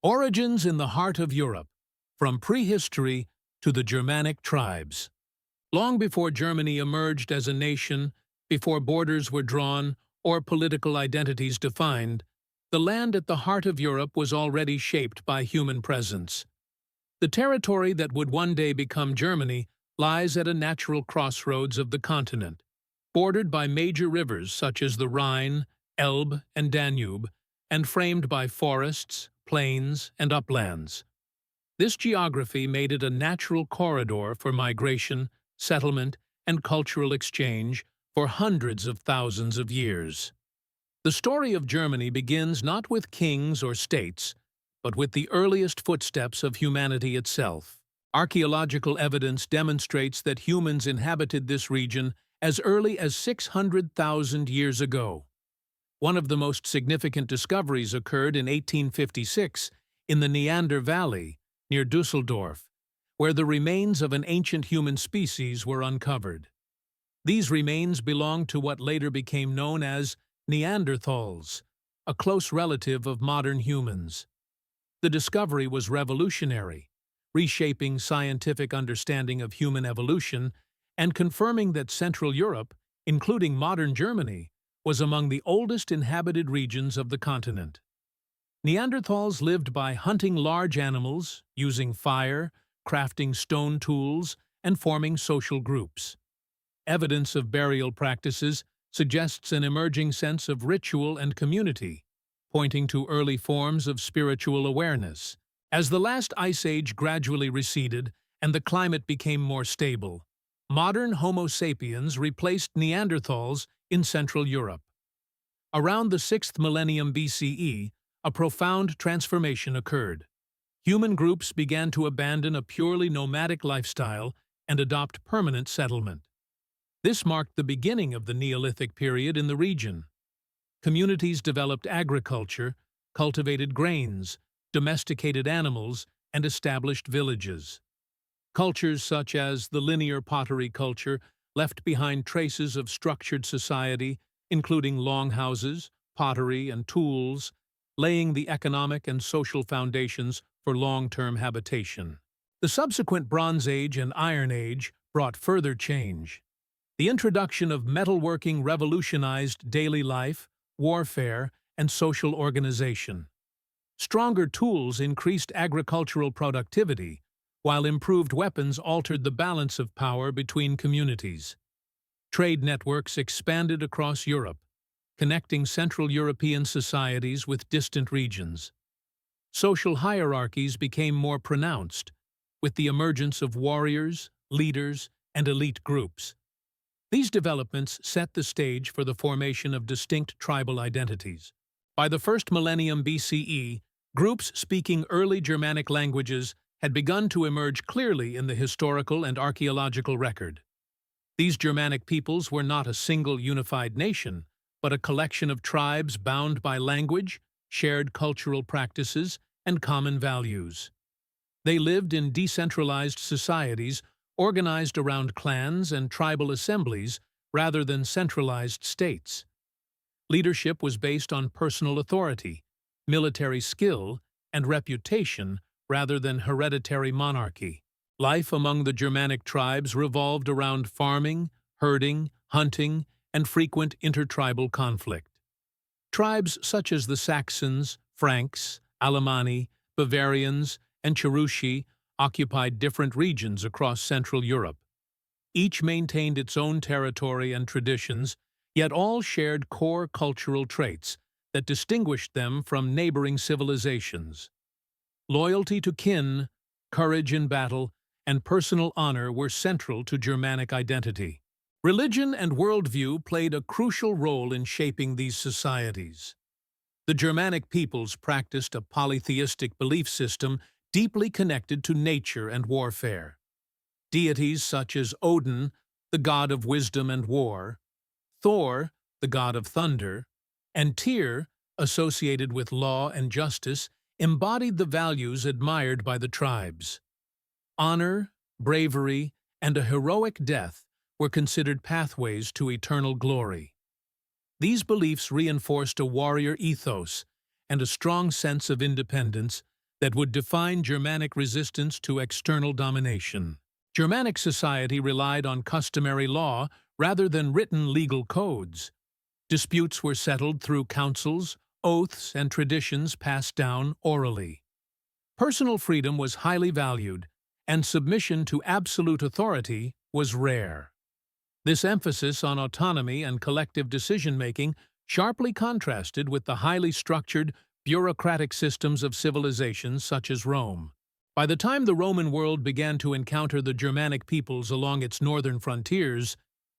Origins in the heart of Europe, from prehistory to the Germanic tribes. Long before Germany emerged as a nation, before borders were drawn or political identities defined, the land at the heart of Europe was already shaped by human presence. The territory that would one day become Germany lies at a natural crossroads of the continent, bordered by major rivers such as the Rhine, Elbe, and Danube, and framed by forests, plains, and uplands. This geography made it a natural corridor for migration, settlement, and cultural exchange for hundreds of thousands of years. The story of Germany begins not with kings or states, but with the earliest footsteps of humanity itself. Archaeological evidence demonstrates that humans inhabited this region as early as 600,000 years ago. One of the most significant discoveries occurred in 1856 in the Neander Valley, near Düsseldorf, where the remains of an ancient human species were uncovered. These remains belonged to what later became known as Neanderthals, a close relative of modern humans. The discovery was revolutionary, reshaping scientific understanding of human evolution and confirming that Central Europe, including modern Germany, was among the oldest inhabited regions of the continent. Neanderthals lived by hunting large animals, using fire, crafting stone tools, and forming social groups. Evidence of burial practices suggests an emerging sense of ritual and community, pointing to early forms of spiritual awareness. As the last ice age gradually receded and the climate became more stable, modern Homo sapiens replaced Neanderthals in Central Europe. Around the 6th millennium BCE, a profound transformation occurred. Human groups began to abandon a purely nomadic lifestyle and adopt permanent settlement. This marked the beginning of the Neolithic period in the region. Communities developed agriculture, cultivated grains, domesticated animals, and established villages. Cultures such as the linear pottery culture left behind traces of structured society, including longhouses, pottery, and tools, laying the economic and social foundations for long-term habitation. The subsequent Bronze Age and Iron Age brought further change. The introduction of metalworking revolutionized daily life, warfare, and social organization. Stronger tools increased agricultural productivity, while improved weapons altered the balance of power between communities. Trade networks expanded across Europe, connecting Central European societies with distant regions. Social hierarchies became more pronounced, with the emergence of warriors, leaders, and elite groups. These developments set the stage for the formation of distinct tribal identities. By the 1st millennium BCE, groups speaking early Germanic languages had begun to emerge clearly in the historical and archaeological record. These Germanic peoples were not a single unified nation, but a collection of tribes bound by language, shared cultural practices, and common values. They lived in decentralized societies organized around clans and tribal assemblies rather than centralized states. Leadership was based on personal authority, military skill, and reputation rather than hereditary monarchy. Life among the Germanic tribes revolved around farming, herding, hunting, and frequent intertribal conflict. Tribes such as the Saxons, Franks, Alemanni, Bavarians, and Cherusci occupied different regions across Central Europe. Each maintained its own territory and traditions, yet all shared core cultural traits that distinguished them from neighboring civilizations. Loyalty to kin, courage in battle, and personal honor were central to Germanic identity. Religion and worldview played a crucial role in shaping these societies. The Germanic peoples practiced a polytheistic belief system deeply connected to nature and warfare. Deities such as Odin, the god of wisdom and war, Thor, the god of thunder, and Tyr, associated with law and justice, embodied the values admired by the tribes. Honor, bravery, and a heroic death were considered pathways to eternal glory. These beliefs reinforced a warrior ethos and a strong sense of independence, that would define Germanic resistance to external domination. Germanic society relied on customary law rather than written legal codes. Disputes were settled through councils, oaths, and traditions passed down orally. Personal freedom was highly valued, and submission to absolute authority was rare. This emphasis on autonomy and collective decision-making sharply contrasted with the highly structured, bureaucratic systems of civilizations such as Rome. By the time the Roman world began to encounter the Germanic peoples along its northern frontiers,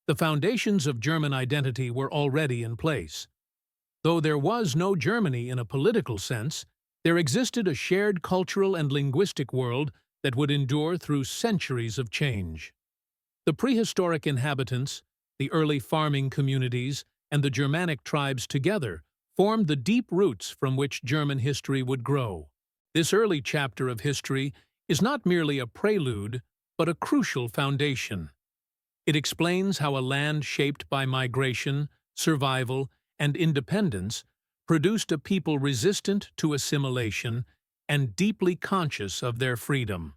the foundations of German identity were already in place. Though there was no Germany in a political sense, there existed a shared cultural and linguistic world that would endure through centuries of change. The prehistoric inhabitants, the early farming communities, and the Germanic tribes together formed the deep roots from which German history would grow. This early chapter of history is not merely a prelude, but a crucial foundation. It explains how a land shaped by migration, survival, and independence produced a people resistant to assimilation and deeply conscious of their freedom.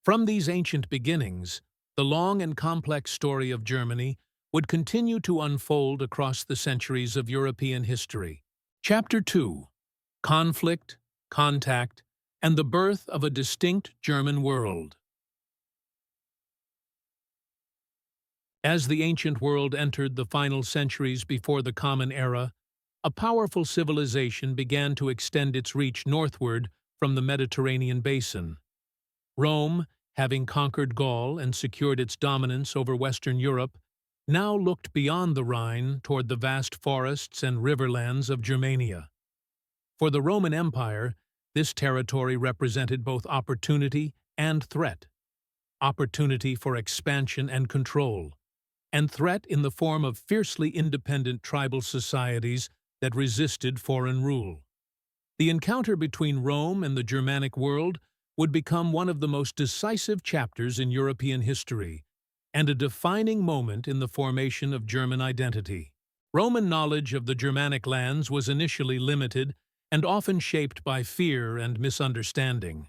From these ancient beginnings, the long and complex story of Germany would continue to unfold across the centuries of European history. Chapter 2: Conflict, Contact, and the Birth of a Distinct German World. As the ancient world entered the final centuries before the Common Era, a powerful civilization began to extend its reach northward from the Mediterranean basin. Rome, having conquered Gaul and secured its dominance over Western Europe, now looked beyond the Rhine toward the vast forests and riverlands of Germania. For the Roman Empire, this territory represented both opportunity and threat. Opportunity for expansion and control, and threat in the form of fiercely independent tribal societies that resisted foreign rule. The encounter between Rome and the Germanic world would become one of the most decisive chapters in European history, and a defining moment in the formation of German identity. Roman knowledge of the Germanic lands was initially limited and often shaped by fear and misunderstanding.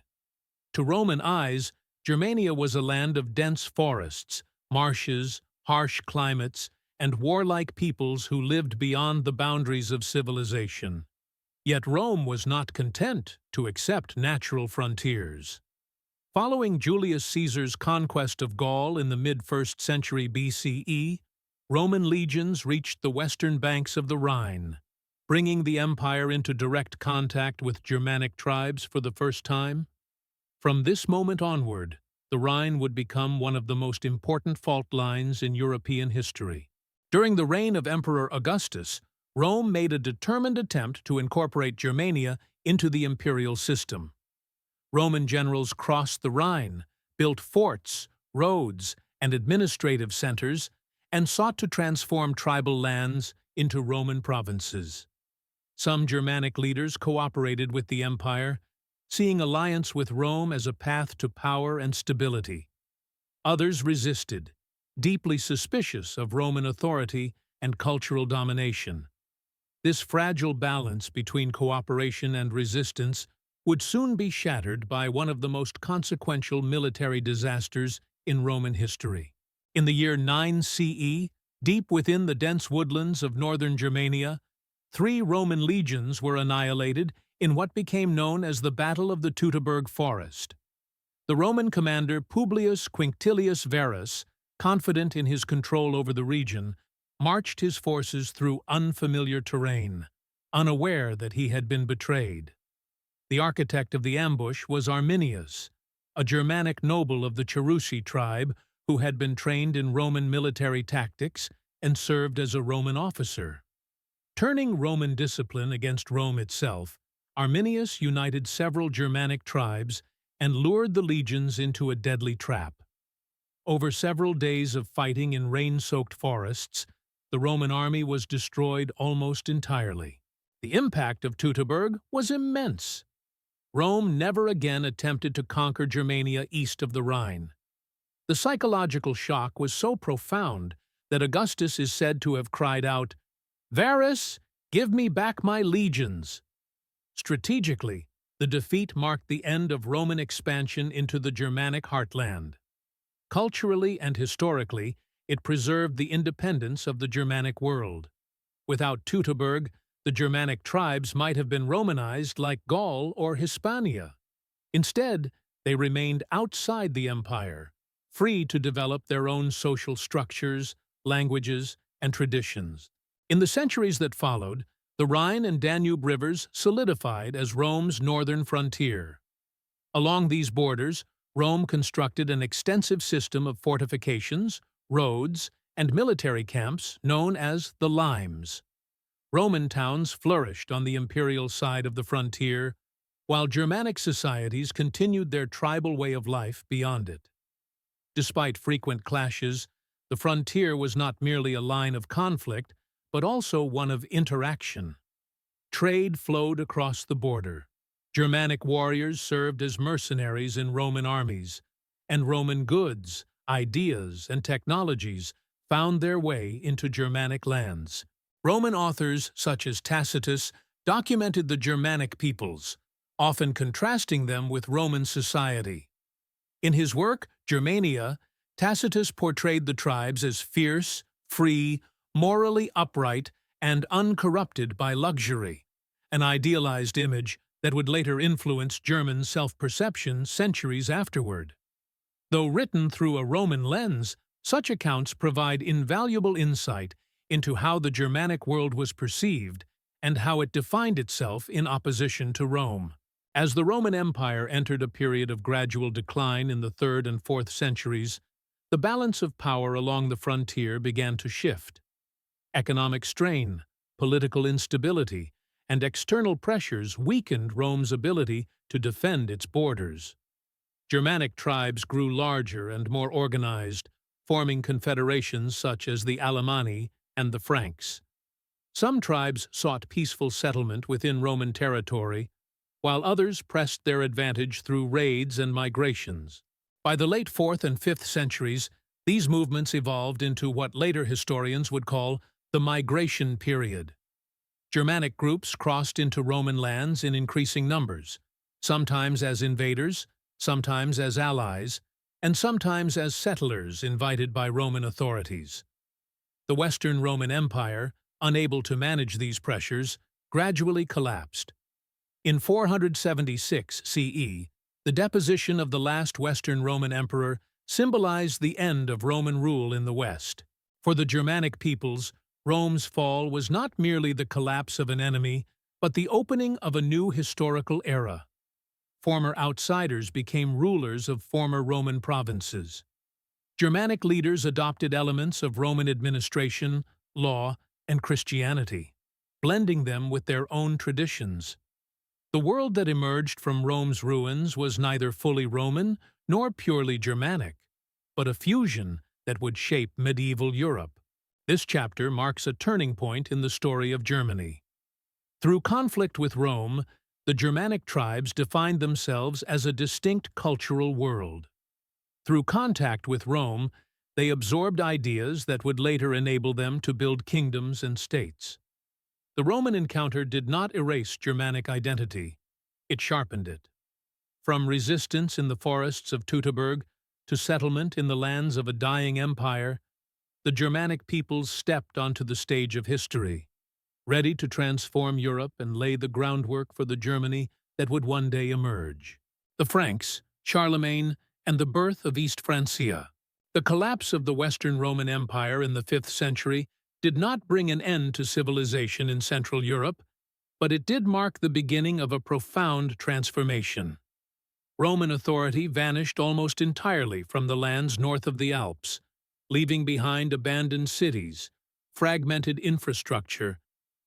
To Roman eyes, Germania was a land of dense forests, marshes, harsh climates, and warlike peoples who lived beyond the boundaries of civilization. Yet Rome was not content to accept natural frontiers. Following Julius Caesar's conquest of Gaul in the mid-1st century BCE, Roman legions reached the western banks of the Rhine, bringing the empire into direct contact with Germanic tribes for the first time. From this moment onward, the Rhine would become one of the most important fault lines in European history. During the reign of Emperor Augustus, Rome made a determined attempt to incorporate Germania into the imperial system. Roman generals crossed the Rhine, built forts, roads, and administrative centers, and sought to transform tribal lands into Roman provinces. Some Germanic leaders cooperated with the empire, seeing alliance with Rome as a path to power and stability. Others resisted, deeply suspicious of Roman authority and cultural domination. This fragile balance between cooperation and resistance would soon be shattered by one of the most consequential military disasters in Roman history. In the year 9 CE, deep within the dense woodlands of northern Germania, 3 Roman legions were annihilated in what became known as the Battle of the Teutoburg Forest. The Roman commander Publius Quinctilius Varus, confident in his control over the region, marched his forces through unfamiliar terrain, unaware that he had been betrayed. The architect of the ambush was Arminius, a Germanic noble of the Cherusci tribe who had been trained in Roman military tactics and served as a Roman officer. Turning Roman discipline against Rome itself, Arminius united several Germanic tribes and lured the legions into a deadly trap. Over several days of fighting in rain-soaked forests, the Roman army was destroyed almost entirely. The impact of Teutoburg was immense. Rome never again attempted to conquer Germania east of the Rhine. The psychological shock was so profound that Augustus is said to have cried out, "Varus, give me back my legions!" Strategically, the defeat marked the end of Roman expansion into the Germanic heartland. Culturally and historically, it preserved the independence of the Germanic world. Without Teutoburg, the Germanic tribes might have been Romanized like Gaul or Hispania. Instead, they remained outside the empire, free to develop their own social structures, languages, and traditions. In the centuries that followed, the Rhine and Danube rivers solidified as Rome's northern frontier. Along these borders, Rome constructed an extensive system of fortifications, roads, and military camps known as the limes. Roman towns flourished on the imperial side of the frontier, while Germanic societies continued their tribal way of life beyond it. Despite frequent clashes, the frontier was not merely a line of conflict, but also one of interaction. Trade flowed across the border. Germanic warriors served as mercenaries in Roman armies, and Roman goods, ideas, and technologies found their way into Germanic lands. Roman authors such as Tacitus documented the Germanic peoples, often contrasting them with Roman society. In his work, Germania, Tacitus portrayed the tribes as fierce, free, morally upright, and uncorrupted by luxury, an idealized image that would later influence German self-perception centuries afterward. Though written through a Roman lens, such accounts provide invaluable insight into how the Germanic world was perceived and how it defined itself in opposition to Rome. As the Roman Empire entered a period of gradual decline in the 3rd and 4th centuries, the balance of power along the frontier began to shift. Economic strain, political instability, and external pressures weakened Rome's ability to defend its borders. Germanic tribes grew larger and more organized, forming confederations such as the Alemanni and the Franks. Some tribes sought peaceful settlement within Roman territory, while others pressed their advantage through raids and migrations. By the late 4th and 5th centuries, these movements evolved into what later historians would call the migration period. Germanic groups crossed into Roman lands in increasing numbers, sometimes as invaders, sometimes as allies, and sometimes as settlers invited by Roman authorities. The Western Roman Empire, unable to manage these pressures, gradually collapsed. In 476 CE, the deposition of the last Western Roman emperor symbolized the end of Roman rule in the West. For the Germanic peoples, Rome's fall was not merely the collapse of an enemy, but the opening of a new historical era. Former outsiders became rulers of former Roman provinces. Germanic leaders adopted elements of Roman administration, law, and Christianity, blending them with their own traditions. The world that emerged from Rome's ruins was neither fully Roman nor purely Germanic, but a fusion that would shape medieval Europe. This chapter marks a turning point in the story of Germany. Through conflict with Rome, the Germanic tribes defined themselves as a distinct cultural world. Through contact with Rome, they absorbed ideas that would later enable them to build kingdoms and states. The Roman encounter did not erase Germanic identity, it sharpened it. From resistance in the forests of Teutoburg to settlement in the lands of a dying empire, the Germanic peoples stepped onto the stage of history, ready to transform Europe and lay the groundwork for the Germany that would one day emerge. The Franks, Charlemagne, and the birth of East Francia. The collapse of the Western Roman Empire in the 5th century did not bring an end to civilization in Central Europe, but it did mark the beginning of a profound transformation. Roman authority vanished almost entirely from the lands north of the Alps, leaving behind abandoned cities, fragmented infrastructure,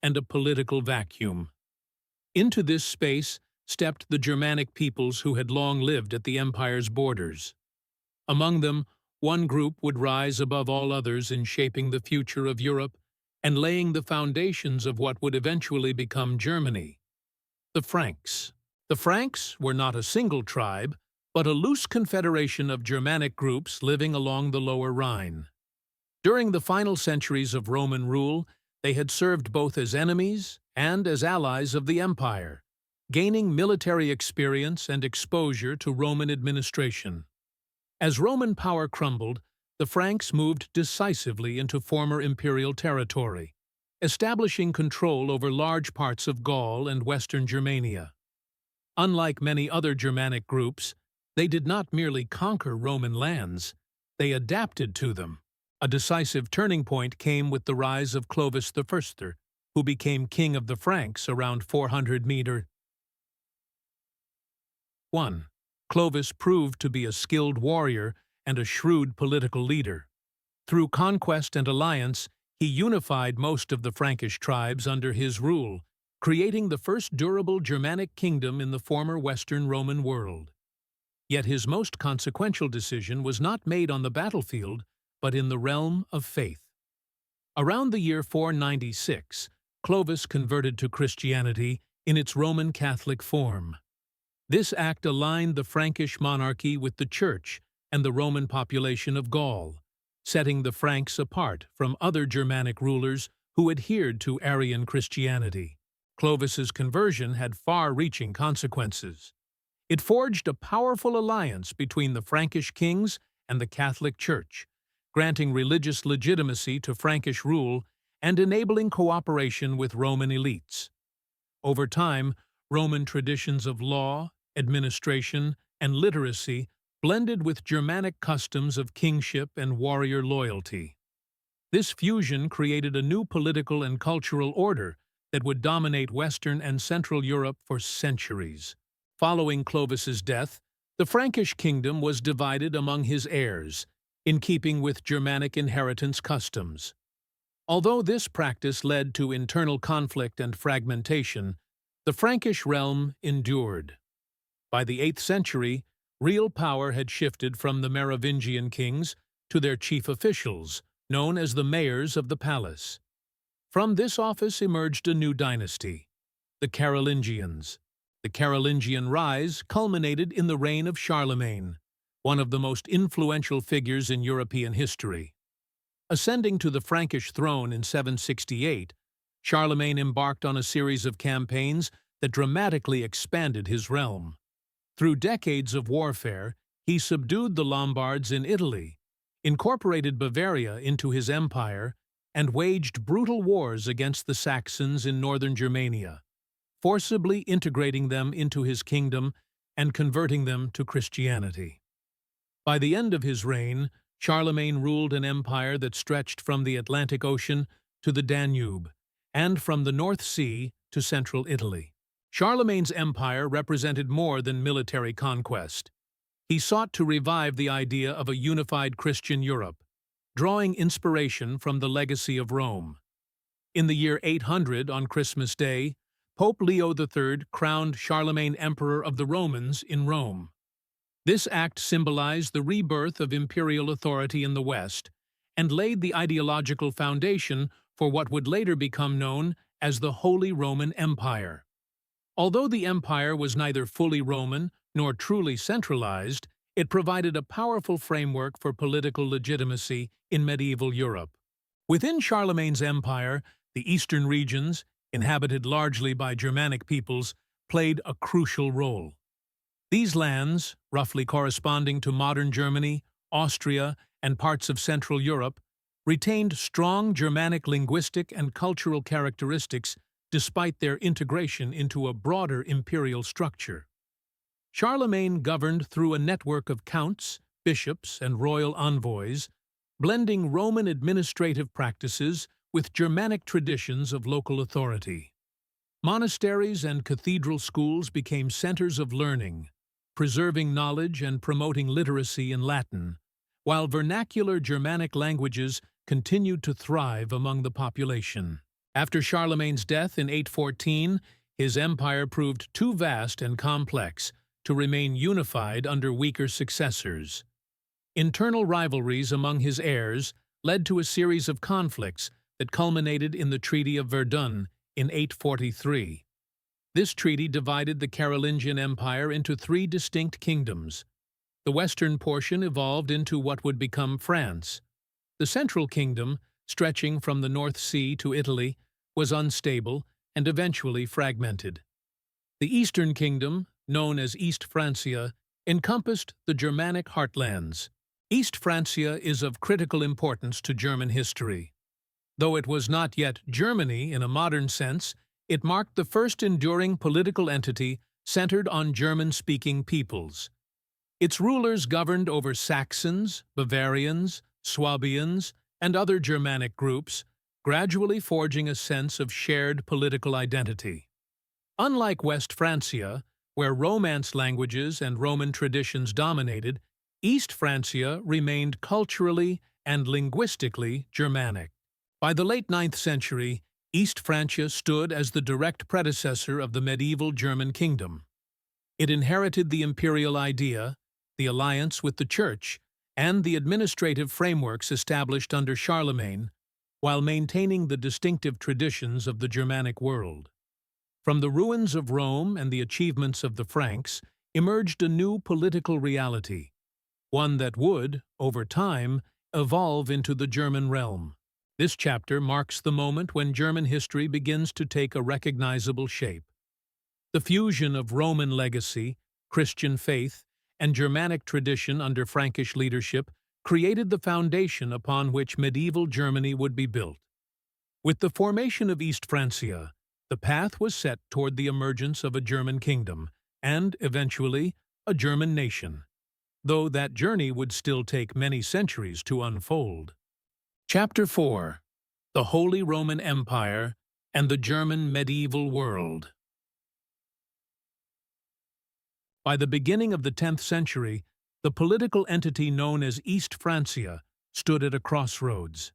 and a political vacuum. Into this space stepped the Germanic peoples who had long lived at the empire's borders. Among them, one group would rise above all others in shaping the future of Europe and laying the foundations of what would eventually become Germany: the Franks. The Franks were not a single tribe, but a loose confederation of Germanic groups living along the lower Rhine. During the final centuries of Roman rule, they had served both as enemies and as allies of the empire, gaining military experience and exposure to Roman administration. As Roman power crumbled, the Franks moved decisively into former imperial territory, establishing control over large parts of Gaul and western Germania. Unlike many other Germanic groups, they did not merely conquer Roman lands, they adapted to them. A decisive turning point came with the rise of Clovis I, who became king of the Franks around 400 meter. 1. Clovis proved to be a skilled warrior and a shrewd political leader. Through conquest and alliance, he unified most of the Frankish tribes under his rule, creating the first durable Germanic kingdom in the former Western Roman world. Yet his most consequential decision was not made on the battlefield, but in the realm of faith. Around the year 496, Clovis converted to Christianity in its Roman Catholic form. This act aligned the Frankish monarchy with the Church and the Roman population of Gaul, setting the Franks apart from other Germanic rulers who adhered to Arian Christianity. Clovis's conversion had far-reaching consequences. It forged a powerful alliance between the Frankish kings and the Catholic Church, granting religious legitimacy to Frankish rule and enabling cooperation with Roman elites. Over time, Roman traditions of law, administration, and literacy blended with Germanic customs of kingship and warrior loyalty. This fusion created a new political and cultural order that would dominate Western and Central Europe for centuries. Following Clovis's death, the Frankish kingdom was divided among his heirs, in keeping with Germanic inheritance customs. Although this practice led to internal conflict and fragmentation, the Frankish realm endured. By the 8th century, real power had shifted from the Merovingian kings to their chief officials, known as the mayors of the palace. From this office emerged a new dynasty, the Carolingians. The Carolingian rise culminated in the reign of Charlemagne, one of the most influential figures in European history. Ascending to the Frankish throne in 768, Charlemagne embarked on a series of campaigns that dramatically expanded his realm. Through decades of warfare, he subdued the Lombards in Italy, incorporated Bavaria into his empire, and waged brutal wars against the Saxons in northern Germania, forcibly integrating them into his kingdom and converting them to Christianity. By the end of his reign, Charlemagne ruled an empire that stretched from the Atlantic Ocean to the Danube, and from the North Sea to central Italy. Charlemagne's empire represented more than military conquest. He sought to revive the idea of a unified Christian Europe, drawing inspiration from the legacy of Rome. In the year 800, on Christmas Day, Pope Leo III crowned Charlemagne Emperor of the Romans in Rome. This act symbolized the rebirth of imperial authority in the West and laid the ideological foundation for what would later become known as the Holy Roman Empire. Although the empire was neither fully Roman nor truly centralized, it provided a powerful framework for political legitimacy in medieval Europe. Within Charlemagne's empire, the eastern regions, inhabited largely by Germanic peoples, played a crucial role. These lands, roughly corresponding to modern Germany, Austria, and parts of Central Europe, retained strong Germanic linguistic and cultural characteristics despite their integration into a broader imperial structure. Charlemagne governed through a network of counts, bishops, and royal envoys, blending Roman administrative practices with Germanic traditions of local authority. Monasteries and cathedral schools became centers of learning, preserving knowledge and promoting literacy in Latin, while vernacular Germanic languages continued to thrive among the population. After Charlemagne's death in 814, his empire proved too vast and complex to remain unified under weaker successors. Internal rivalries among his heirs led to a series of conflicts that culminated in the Treaty of Verdun in 843. This treaty divided the Carolingian Empire into three distinct kingdoms. The western portion evolved into what would become France. The central kingdom, stretching from the North Sea to Italy, was unstable and eventually fragmented. The Eastern Kingdom, known as East Francia, encompassed the Germanic heartlands. East Francia is of critical importance to German history. Though it was not yet Germany in a modern sense, it marked the first enduring political entity centered on German-speaking peoples. Its rulers governed over Saxons, Bavarians, Swabians, and other Germanic groups, gradually forging a sense of shared political identity. Unlike West Francia, where Romance languages and Roman traditions dominated, East Francia remained culturally and linguistically Germanic. By the late 9th century, East Francia stood as the direct predecessor of the medieval German kingdom. It inherited the imperial idea, the alliance with the Church, and the administrative frameworks established under Charlemagne, while maintaining the distinctive traditions of the Germanic world. From the ruins of Rome and the achievements of the Franks emerged a new political reality, one that would, over time, evolve into the German realm. This chapter marks the moment when German history begins to take a recognizable shape. The fusion of Roman legacy, Christian faith, and Germanic tradition under Frankish leadership created the foundation upon which medieval Germany would be built. With the formation of East Francia, the path was set toward the emergence of a German kingdom, and, eventually, a German nation, though that journey would still take many centuries to unfold. Chapter 4: The Holy Roman Empire and the German Medieval World. By the beginning of the 10th century, the political entity known as East Francia stood at a crossroads.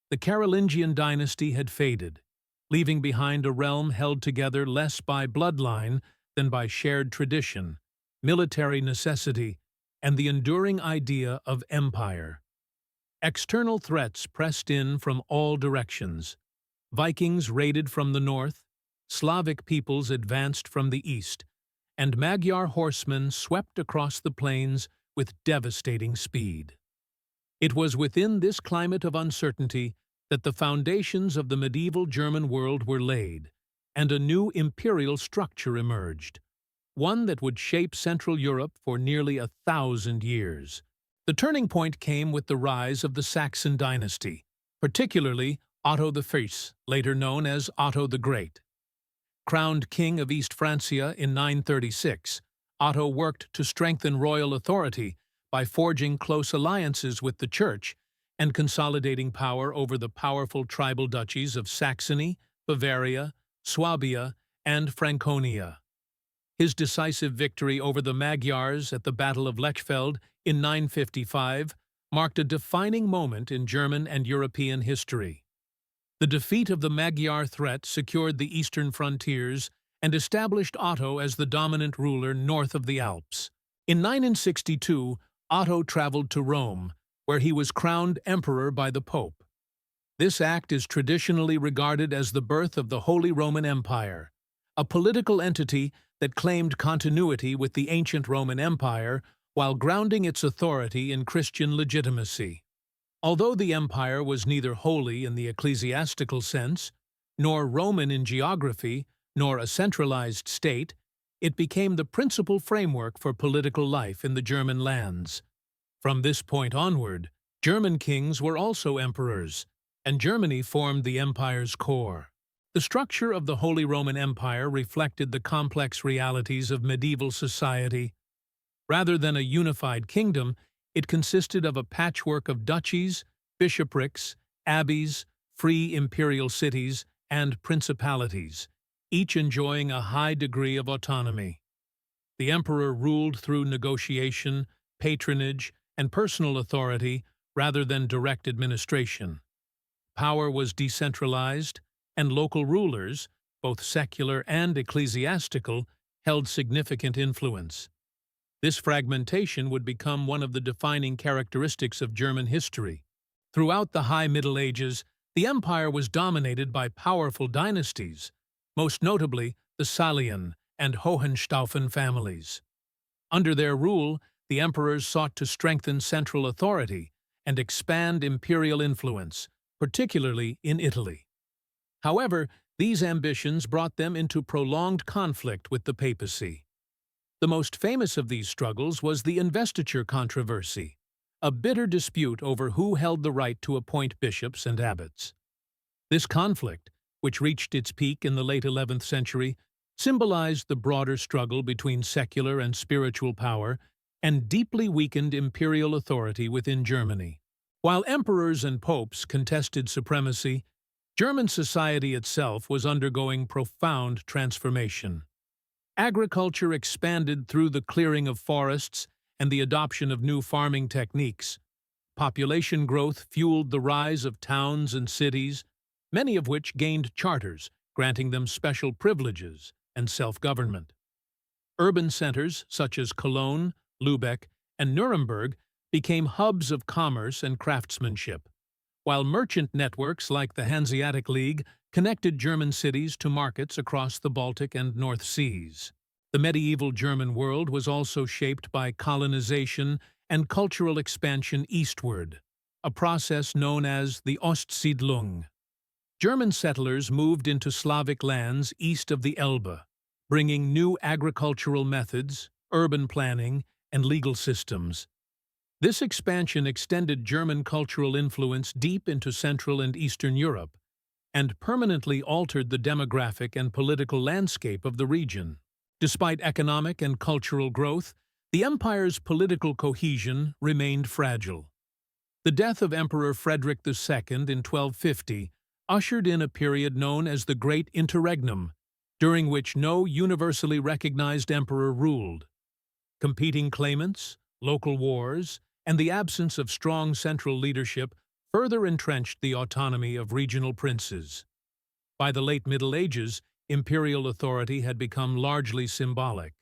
The Carolingian dynasty had faded, leaving behind a realm held together less by bloodline than by shared tradition, military necessity, and the enduring idea of empire. External threats pressed in from all directions. Vikings raided from the north, Slavic peoples advanced from the east, and Magyar horsemen swept across the plains with devastating speed. It was within this climate of uncertainty that the foundations of the medieval German world were laid, and a new imperial structure emerged, one that would shape Central Europe for nearly 1,000 years. The turning point came with the rise of the Saxon dynasty, particularly Otto I, later known as Otto the Great. Crowned king of East Francia in 936, Otto worked to strengthen royal authority by forging close alliances with the Church and consolidating power over the powerful tribal duchies of Saxony, Bavaria, Swabia, and Franconia. His decisive victory over the Magyars at the Battle of Lechfeld in 955 marked a defining moment in German and European history. The defeat of the Magyar threat secured the eastern frontiers and established Otto as the dominant ruler north of the Alps. In 962, Otto traveled to Rome, where he was crowned emperor by the Pope. This act is traditionally regarded as the birth of the Holy Roman Empire, a political entity that claimed continuity with the ancient Roman Empire while grounding its authority in Christian legitimacy. Although the empire was neither holy in the ecclesiastical sense, nor Roman in geography, nor a centralized state, it became the principal framework for political life in the German lands. From this point onward, German kings were also emperors, and Germany formed the empire's core. The structure of the Holy Roman Empire reflected the complex realities of medieval society. Rather than a unified kingdom, it consisted of a patchwork of duchies, bishoprics, abbeys, free imperial cities, and principalities, each enjoying a high degree of autonomy. The emperor ruled through negotiation, patronage, and personal authority rather than direct administration. Power was decentralized, and local rulers, both secular and ecclesiastical, held significant influence. This fragmentation would become one of the defining characteristics of German history. Throughout the High Middle Ages, the empire was dominated by powerful dynasties, most notably the Salian and Hohenstaufen families. Under their rule, the emperors sought to strengthen central authority and expand imperial influence, particularly in Italy. However, These ambitions brought them into prolonged conflict with the papacy. The most famous of these struggles was the investiture controversy, a bitter dispute over who held the right to appoint bishops and abbots. This conflict, which reached its peak in the late 11th century, symbolized the broader struggle between secular and spiritual power and deeply weakened imperial authority within Germany. While emperors and popes contested supremacy, German society itself was undergoing profound transformation. Agriculture expanded through the clearing of forests and the adoption of new farming techniques. Population growth fueled the rise of towns and cities, many of which gained charters, granting them special privileges and self-government. Urban centers such as Cologne, Lübeck, and Nuremberg became hubs of commerce and craftsmanship, while merchant networks like the Hanseatic League connected German cities to markets across the Baltic and North Seas. The medieval German world was also shaped by colonization and cultural expansion eastward, a process known as the Ostsiedlung. German settlers moved into Slavic lands east of the Elbe, bringing new agricultural methods, urban planning, and legal systems. This expansion extended German cultural influence deep into Central and Eastern Europe and permanently altered the demographic and political landscape of the region. Despite economic and cultural growth, the empire's political cohesion remained fragile. The death of Emperor Frederick II in 1250 ushered in a period known as the Great Interregnum, during which no universally recognized emperor ruled. Competing claimants, local wars, and the absence of strong central leadership further entrenched the autonomy of regional princes. By the late Middle Ages, imperial authority had become largely symbolic,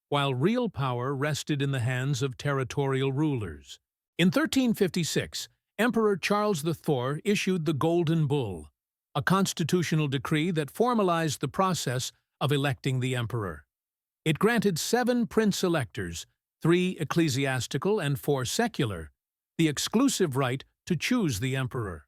while real power rested in the hands of territorial rulers. In 1356, Emperor Charles IV issued the Golden Bull, a constitutional decree that formalized the process of electing the emperor. It granted 7 prince-electors, 3 ecclesiastical and 4 secular, the exclusive right to choose the emperor.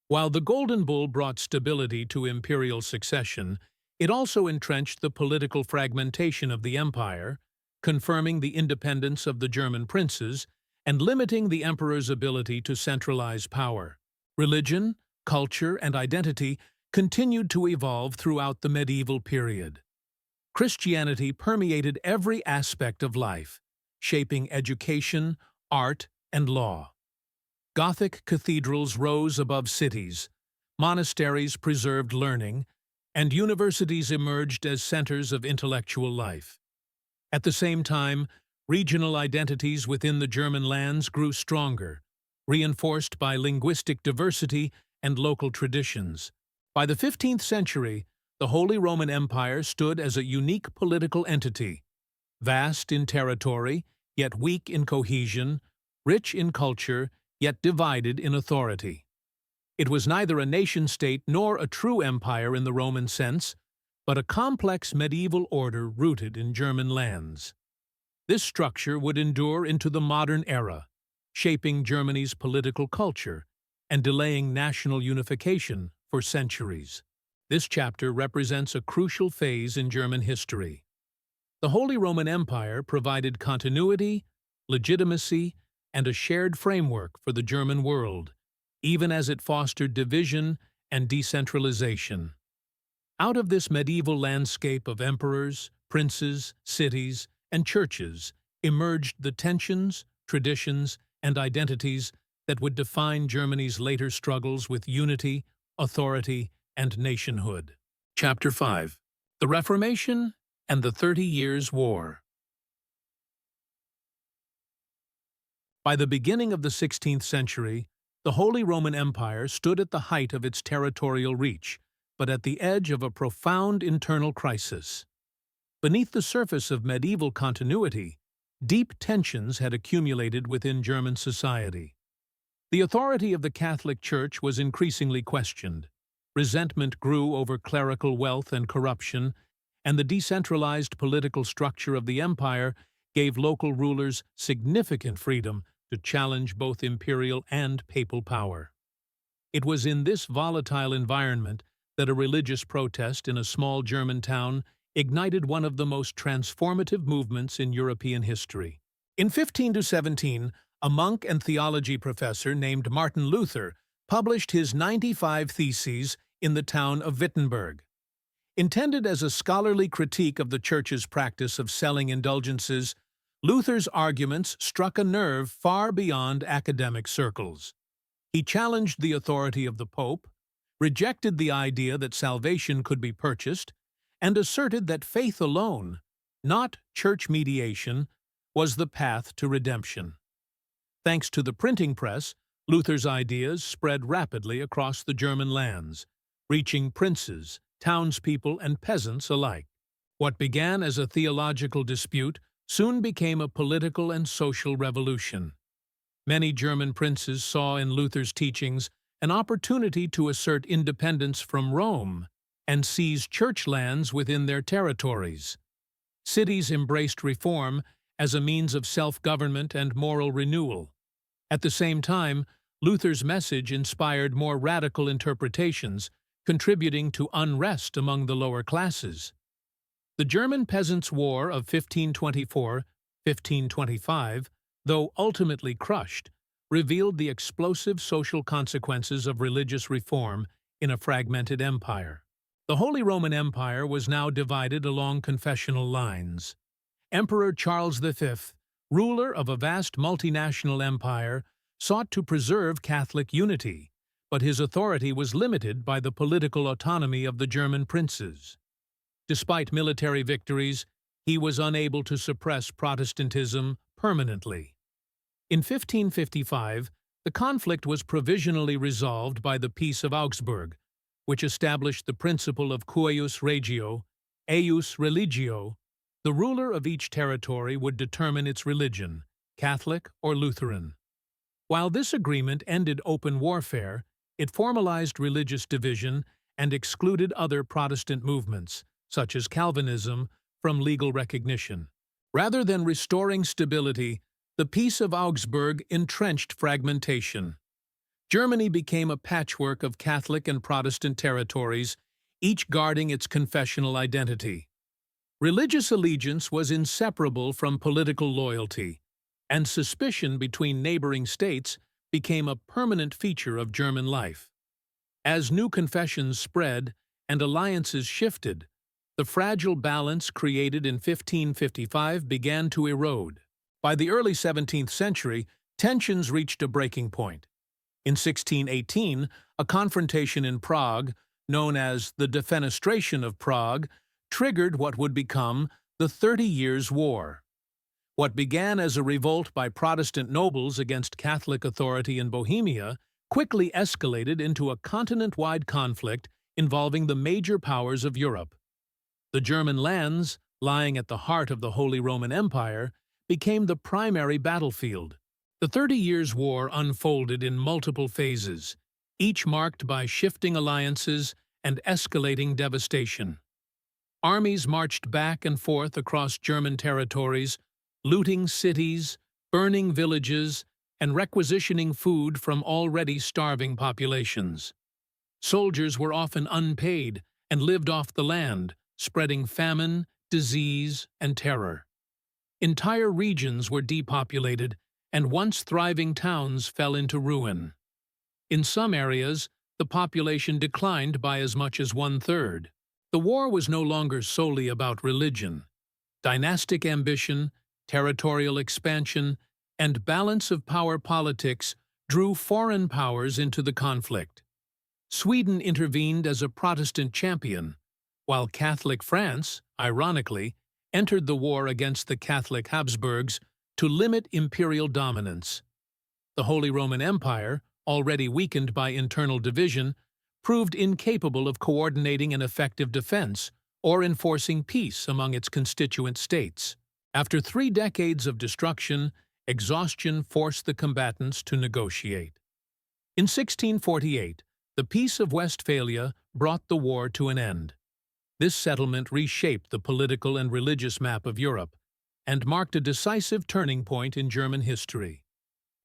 While the Golden Bull brought stability to imperial succession, it also entrenched the political fragmentation of the empire, confirming the independence of the German princes and limiting the emperor's ability to centralize power. Religion, culture, and identity continued to evolve throughout the medieval period. Christianity permeated every aspect of life, shaping education, art, and law. Gothic cathedrals rose above cities, monasteries preserved learning, and universities emerged as centers of intellectual life. At the same time, regional identities within the German lands grew stronger, reinforced by linguistic diversity and local traditions. By the 15th century, the Holy Roman Empire stood as a unique political entity, vast in territory, yet weak in cohesion, rich in culture, yet divided in authority. It was neither a nation-state nor a true empire in the Roman sense, but a complex medieval order rooted in German lands. This structure would endure into the modern era, shaping Germany's political culture and delaying national unification for centuries. This chapter represents a crucial phase in German history. The Holy Roman Empire provided continuity, legitimacy, and a shared framework for the German world, even as it fostered division and decentralization. Out of this medieval landscape of emperors, princes, cities, and churches emerged the tensions, traditions, and identities that would define Germany's later struggles with unity, authority, and nationhood. Chapter 5. The Reformation and the 30 Years' War. By the beginning of the 16th century, the Holy Roman Empire stood at the height of its territorial reach, but at the edge of a profound internal crisis. Beneath the surface of medieval continuity, deep tensions had accumulated within German society. The authority of the Catholic Church was increasingly questioned. Resentment grew over clerical wealth and corruption, and the decentralized political structure of the empire gave local rulers significant freedom to challenge both imperial and papal power. It was in this volatile environment that a religious protest in a small German town ignited one of the most transformative movements in European history. In 1517, a monk and theology professor named Martin Luther published his 95 Theses in the town of Wittenberg. Intended as a scholarly critique of the Church's practice of selling indulgences, Luther's arguments struck a nerve far beyond academic circles. He challenged the authority of the Pope, rejected the idea that salvation could be purchased, and asserted that faith alone, not church mediation, was the path to redemption. Thanks to the printing press, Luther's ideas spread rapidly across the German lands, reaching princes, townspeople, and peasants alike. What began as a theological dispute soon became a political and social revolution. Many German princes saw in Luther's teachings an opportunity to assert independence from Rome and seize church lands within their territories. Cities embraced reform as a means of self-government and moral renewal. At the same time, Luther's message inspired more radical interpretations, contributing to unrest among the lower classes. The German Peasants' War of 1524–1525, though ultimately crushed, revealed the explosive social consequences of religious reform in a fragmented empire. The Holy Roman Empire was now divided along confessional lines. Emperor Charles V, ruler of a vast multinational empire, sought to preserve Catholic unity, but his authority was limited by the political autonomy of the German princes. Despite military victories, he was unable to suppress Protestantism permanently. In 1555, the conflict was provisionally resolved by the Peace of Augsburg, which established the principle of cuius regio, eius religio. The ruler of each territory would determine its religion, Catholic or Lutheran. While this agreement ended open warfare, it formalized religious division and excluded other Protestant movements, such as Calvinism, from legal recognition. Rather than restoring stability, the Peace of Augsburg entrenched fragmentation. Germany became a patchwork of Catholic and Protestant territories, each guarding its confessional identity. Religious allegiance was inseparable from political loyalty, and suspicion between neighboring states became a permanent feature of German life. As new confessions spread and alliances shifted, the fragile balance created in 1555 began to erode. By the early 17th century, tensions reached a breaking point. In 1618, a confrontation in Prague, known as the Defenestration of Prague, triggered what would become the 30 Years' War. What began as a revolt by Protestant nobles against Catholic authority in Bohemia quickly escalated into a continent-wide conflict involving the major powers of Europe. The German lands, lying at the heart of the Holy Roman Empire, became the primary battlefield. The 30 Years' War unfolded in multiple phases, each marked by shifting alliances and escalating devastation. Armies marched back and forth across German territories, looting cities, burning villages, and requisitioning food from already starving populations. Soldiers were often unpaid and lived off the land, spreading famine, disease, and terror. Entire regions were depopulated, and once thriving towns fell into ruin. In some areas, the population declined by as much as 1/3. The war was no longer solely about religion. Dynastic ambition, territorial expansion, and balance of power politics drew foreign powers into the conflict. Sweden intervened as a Protestant champion, while Catholic France, ironically, entered the war against the Catholic Habsburgs to limit imperial dominance. The Holy Roman Empire, already weakened by internal division, proved incapable of coordinating an effective defense or enforcing peace among its constituent states. After 3 decades of destruction, exhaustion forced the combatants to negotiate. In 1648, the Peace of Westphalia brought the war to an end. This settlement reshaped the political and religious map of Europe and marked a decisive turning point in German history.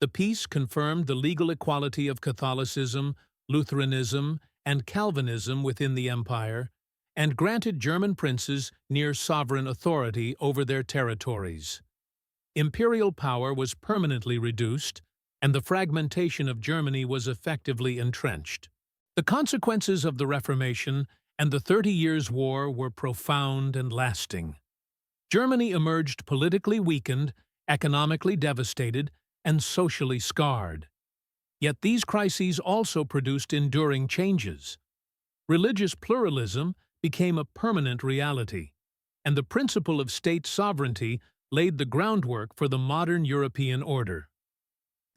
The peace confirmed the legal equality of Catholicism, Lutheranism, and Calvinism within the empire, and granted German princes near sovereign authority over their territories. Imperial power was permanently reduced, and the fragmentation of Germany was effectively entrenched. The consequences of the Reformation and the 30 Years' War were profound and lasting. Germany emerged politically weakened, economically devastated, and socially scarred. Yet these crises also produced enduring changes. Religious pluralism became a permanent reality, and the principle of state sovereignty laid the groundwork for the modern European order.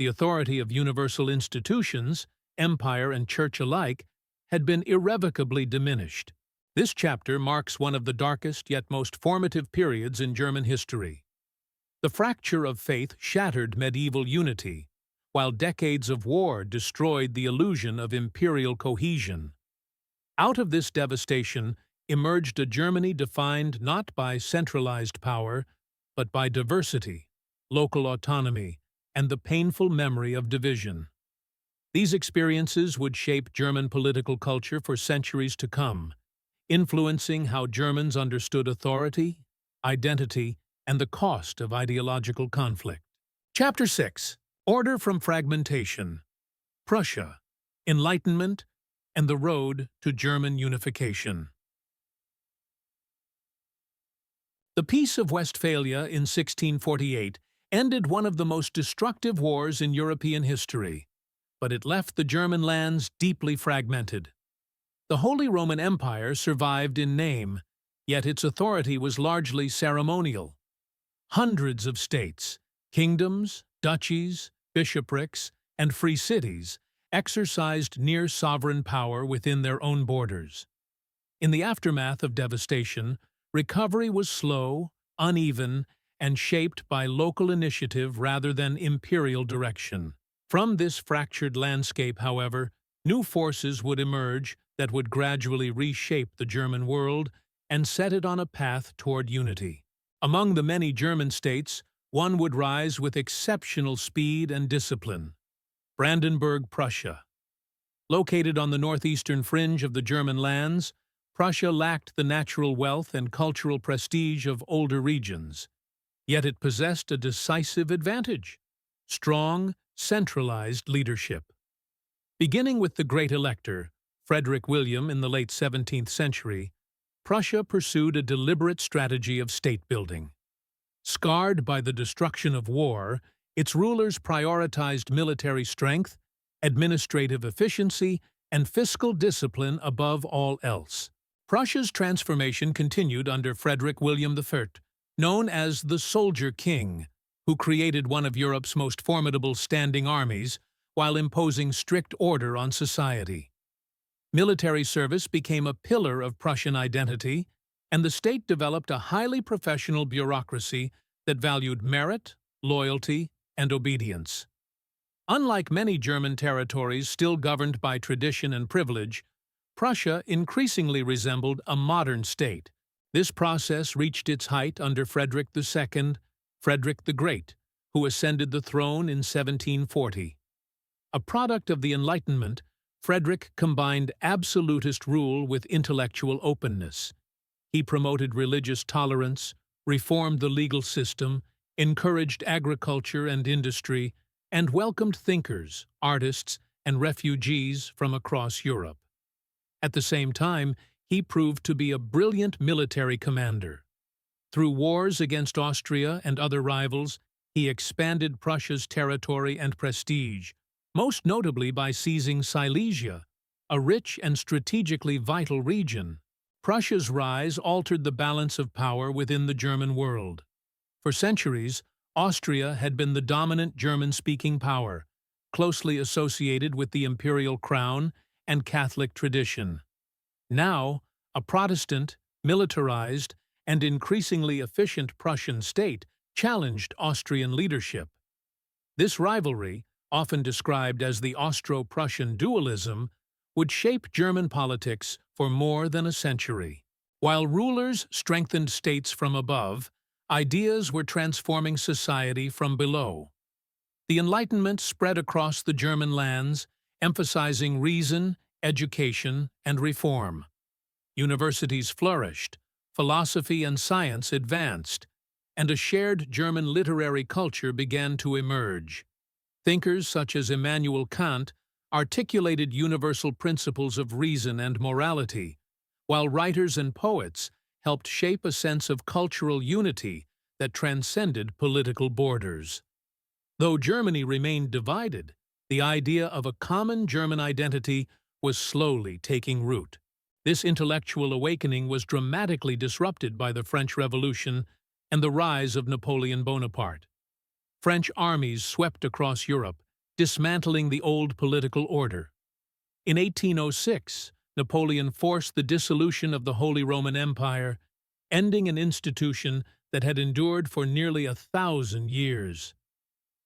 The authority of universal institutions, empire and church alike, had been irrevocably diminished. This chapter marks one of the darkest yet most formative periods in German history. The fracture of faith shattered medieval unity, while decades of war destroyed the illusion of imperial cohesion. Out of this devastation emerged a Germany defined not by centralized power, but by diversity, local autonomy, and the painful memory of division. These experiences would shape German political culture for centuries to come, influencing how Germans understood authority, identity, and the cost of ideological conflict. Chapter 6. Order from Fragmentation. Prussia, Enlightenment, and the Road to German Unification. The Peace of Westphalia in 1648 ended one of the most destructive wars in European history, but it left the German lands deeply fragmented. The Holy Roman Empire survived in name, yet its authority was largely ceremonial. Hundreds of states, kingdoms, duchies, bishoprics, and free cities exercised near-sovereign power within their own borders. In the aftermath of devastation, recovery was slow, uneven, and shaped by local initiative rather than imperial direction. From this fractured landscape, however, new forces would emerge that would gradually reshape the German world and set it on a path toward unity. Among the many German states, one would rise with exceptional speed and discipline: Brandenburg, Prussia. Located on the northeastern fringe of the German lands, Prussia lacked the natural wealth and cultural prestige of older regions. Yet it possessed a decisive advantage: strong, centralized leadership. Beginning with the Great Elector, Frederick William, in the late 17th century, Prussia pursued a deliberate strategy of state-building. Scarred by the destruction of war, its rulers prioritized military strength, administrative efficiency, and fiscal discipline above all else. Prussia's transformation continued under Frederick William I, known as the Soldier King, who created one of Europe's most formidable standing armies while imposing strict order on society. Military service became a pillar of Prussian identity, and the state developed a highly professional bureaucracy that valued merit, loyalty, and obedience. Unlike many German territories still governed by tradition and privilege, Prussia increasingly resembled a modern state. This process reached its height under Frederick II, Frederick the Great, who ascended the throne in 1740. A product of the Enlightenment, Frederick combined absolutist rule with intellectual openness. He promoted religious tolerance, reformed the legal system, encouraged agriculture and industry, and welcomed thinkers, artists, and refugees from across Europe. At the same time, he proved to be a brilliant military commander. Through wars against Austria and other rivals, he expanded Prussia's territory and prestige, most notably by seizing Silesia, a rich and strategically vital region. Prussia's rise altered the balance of power within the German world. For centuries, Austria had been the dominant German-speaking power, closely associated with the imperial crown and Catholic tradition. Now, a Protestant, militarized, and increasingly efficient Prussian state challenged Austrian leadership. This rivalry, often described as the Austro-Prussian dualism, would shape German politics for more than a century. While rulers strengthened states from above, ideas were transforming society from below. The Enlightenment spread across the German lands, emphasizing reason, education, and reform. Universities flourished, philosophy and science advanced, and a shared German literary culture began to emerge. Thinkers such as Immanuel Kant articulated universal principles of reason and morality, while writers and poets helped shape a sense of cultural unity that transcended political borders. Though Germany remained divided, the idea of a common German identity was slowly taking root. This intellectual awakening was dramatically disrupted by the French Revolution and the rise of Napoleon Bonaparte. French armies swept across Europe, dismantling the old political order. In 1806, Napoleon forced the dissolution of the Holy Roman Empire, ending an institution that had endured for nearly 1,000 years.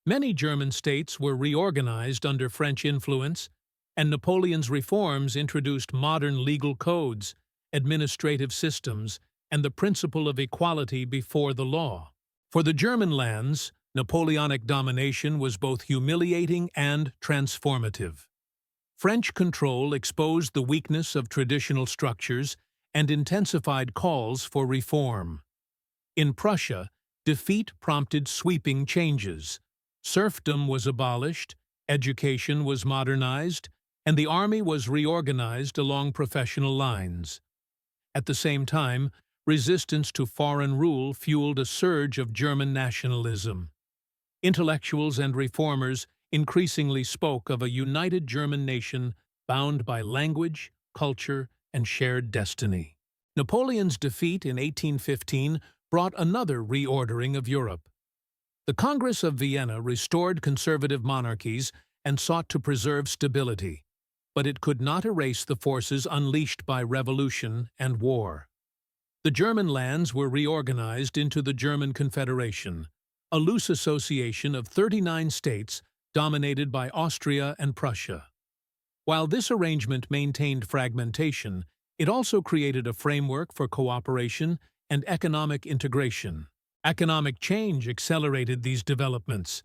Many German states were reorganized under French influence, and Napoleon's reforms introduced modern legal codes, administrative systems, and the principle of equality before the law. For the German lands, Napoleonic domination was both humiliating and transformative. French control exposed the weakness of traditional structures and intensified calls for reform. In Prussia, defeat prompted sweeping changes. Serfdom was abolished, education was modernized, and the army was reorganized along professional lines. At the same time, resistance to foreign rule fueled a surge of German nationalism. Intellectuals and reformers increasingly spoke of a united German nation bound by language, culture, and shared destiny. Napoleon's defeat in 1815 brought another reordering of Europe. The Congress of Vienna restored conservative monarchies and sought to preserve stability, but it could not erase the forces unleashed by revolution and war. The German lands were reorganized into the German Confederation, a loose association of 39 states dominated by Austria and Prussia. While this arrangement maintained fragmentation, it also created a framework for cooperation and economic integration. Economic change accelerated these developments.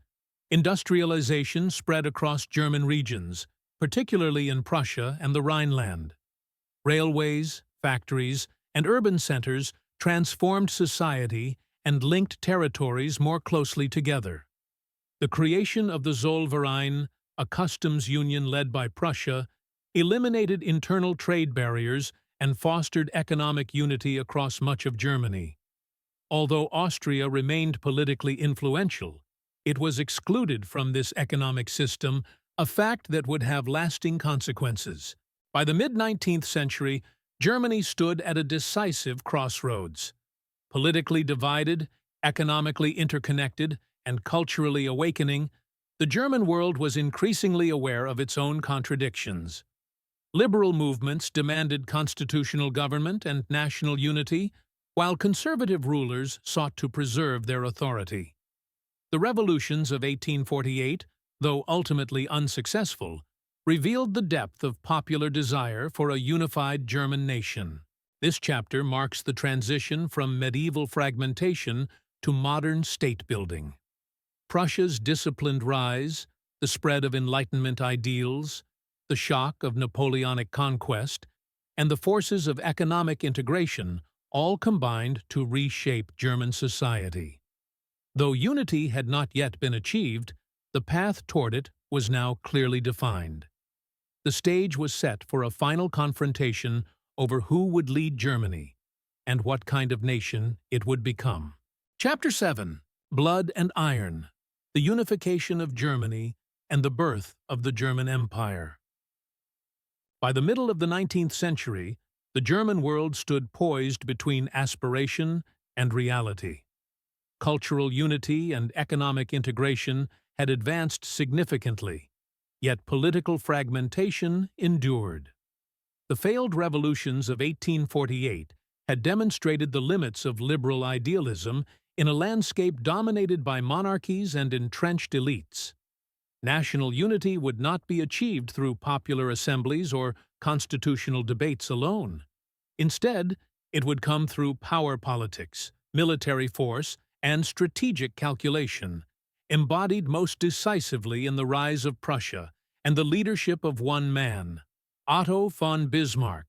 Industrialization spread across German regions, particularly in Prussia and the Rhineland. Railways, factories, and urban centers transformed society and linked territories more closely together. The creation of the Zollverein, a customs union led by Prussia, eliminated internal trade barriers and fostered economic unity across much of Germany. Although Austria remained politically influential, it was excluded from this economic system, a fact that would have lasting consequences. By the mid-19th century, Germany stood at a decisive crossroads. Politically divided, economically interconnected, and culturally awakening, the German world was increasingly aware of its own contradictions. Liberal movements demanded constitutional government and national unity, while conservative rulers sought to preserve their authority. The revolutions of 1848, though ultimately unsuccessful, revealed the depth of popular desire for a unified German nation. This chapter marks the transition from medieval fragmentation to modern state-building. Prussia's disciplined rise, the spread of Enlightenment ideals, the shock of Napoleonic conquest, and the forces of economic integration all combined to reshape German society. Though unity had not yet been achieved, the path toward it was now clearly defined. The stage was set for a final confrontation over who would lead Germany and what kind of nation it would become. Chapter 7: Blood and Iron: The Unification of Germany and the Birth of the German Empire. By the middle of the 19th century, the German world stood poised between aspiration and reality. Cultural unity and economic integration had advanced significantly, yet political fragmentation endured. The failed revolutions of 1848 had demonstrated the limits of liberal idealism in a landscape dominated by monarchies and entrenched elites. National unity would not be achieved through popular assemblies or constitutional debates alone. Instead, it would come through power politics, military force, and strategic calculation, embodied most decisively in the rise of Prussia and the leadership of one man, Otto von Bismarck.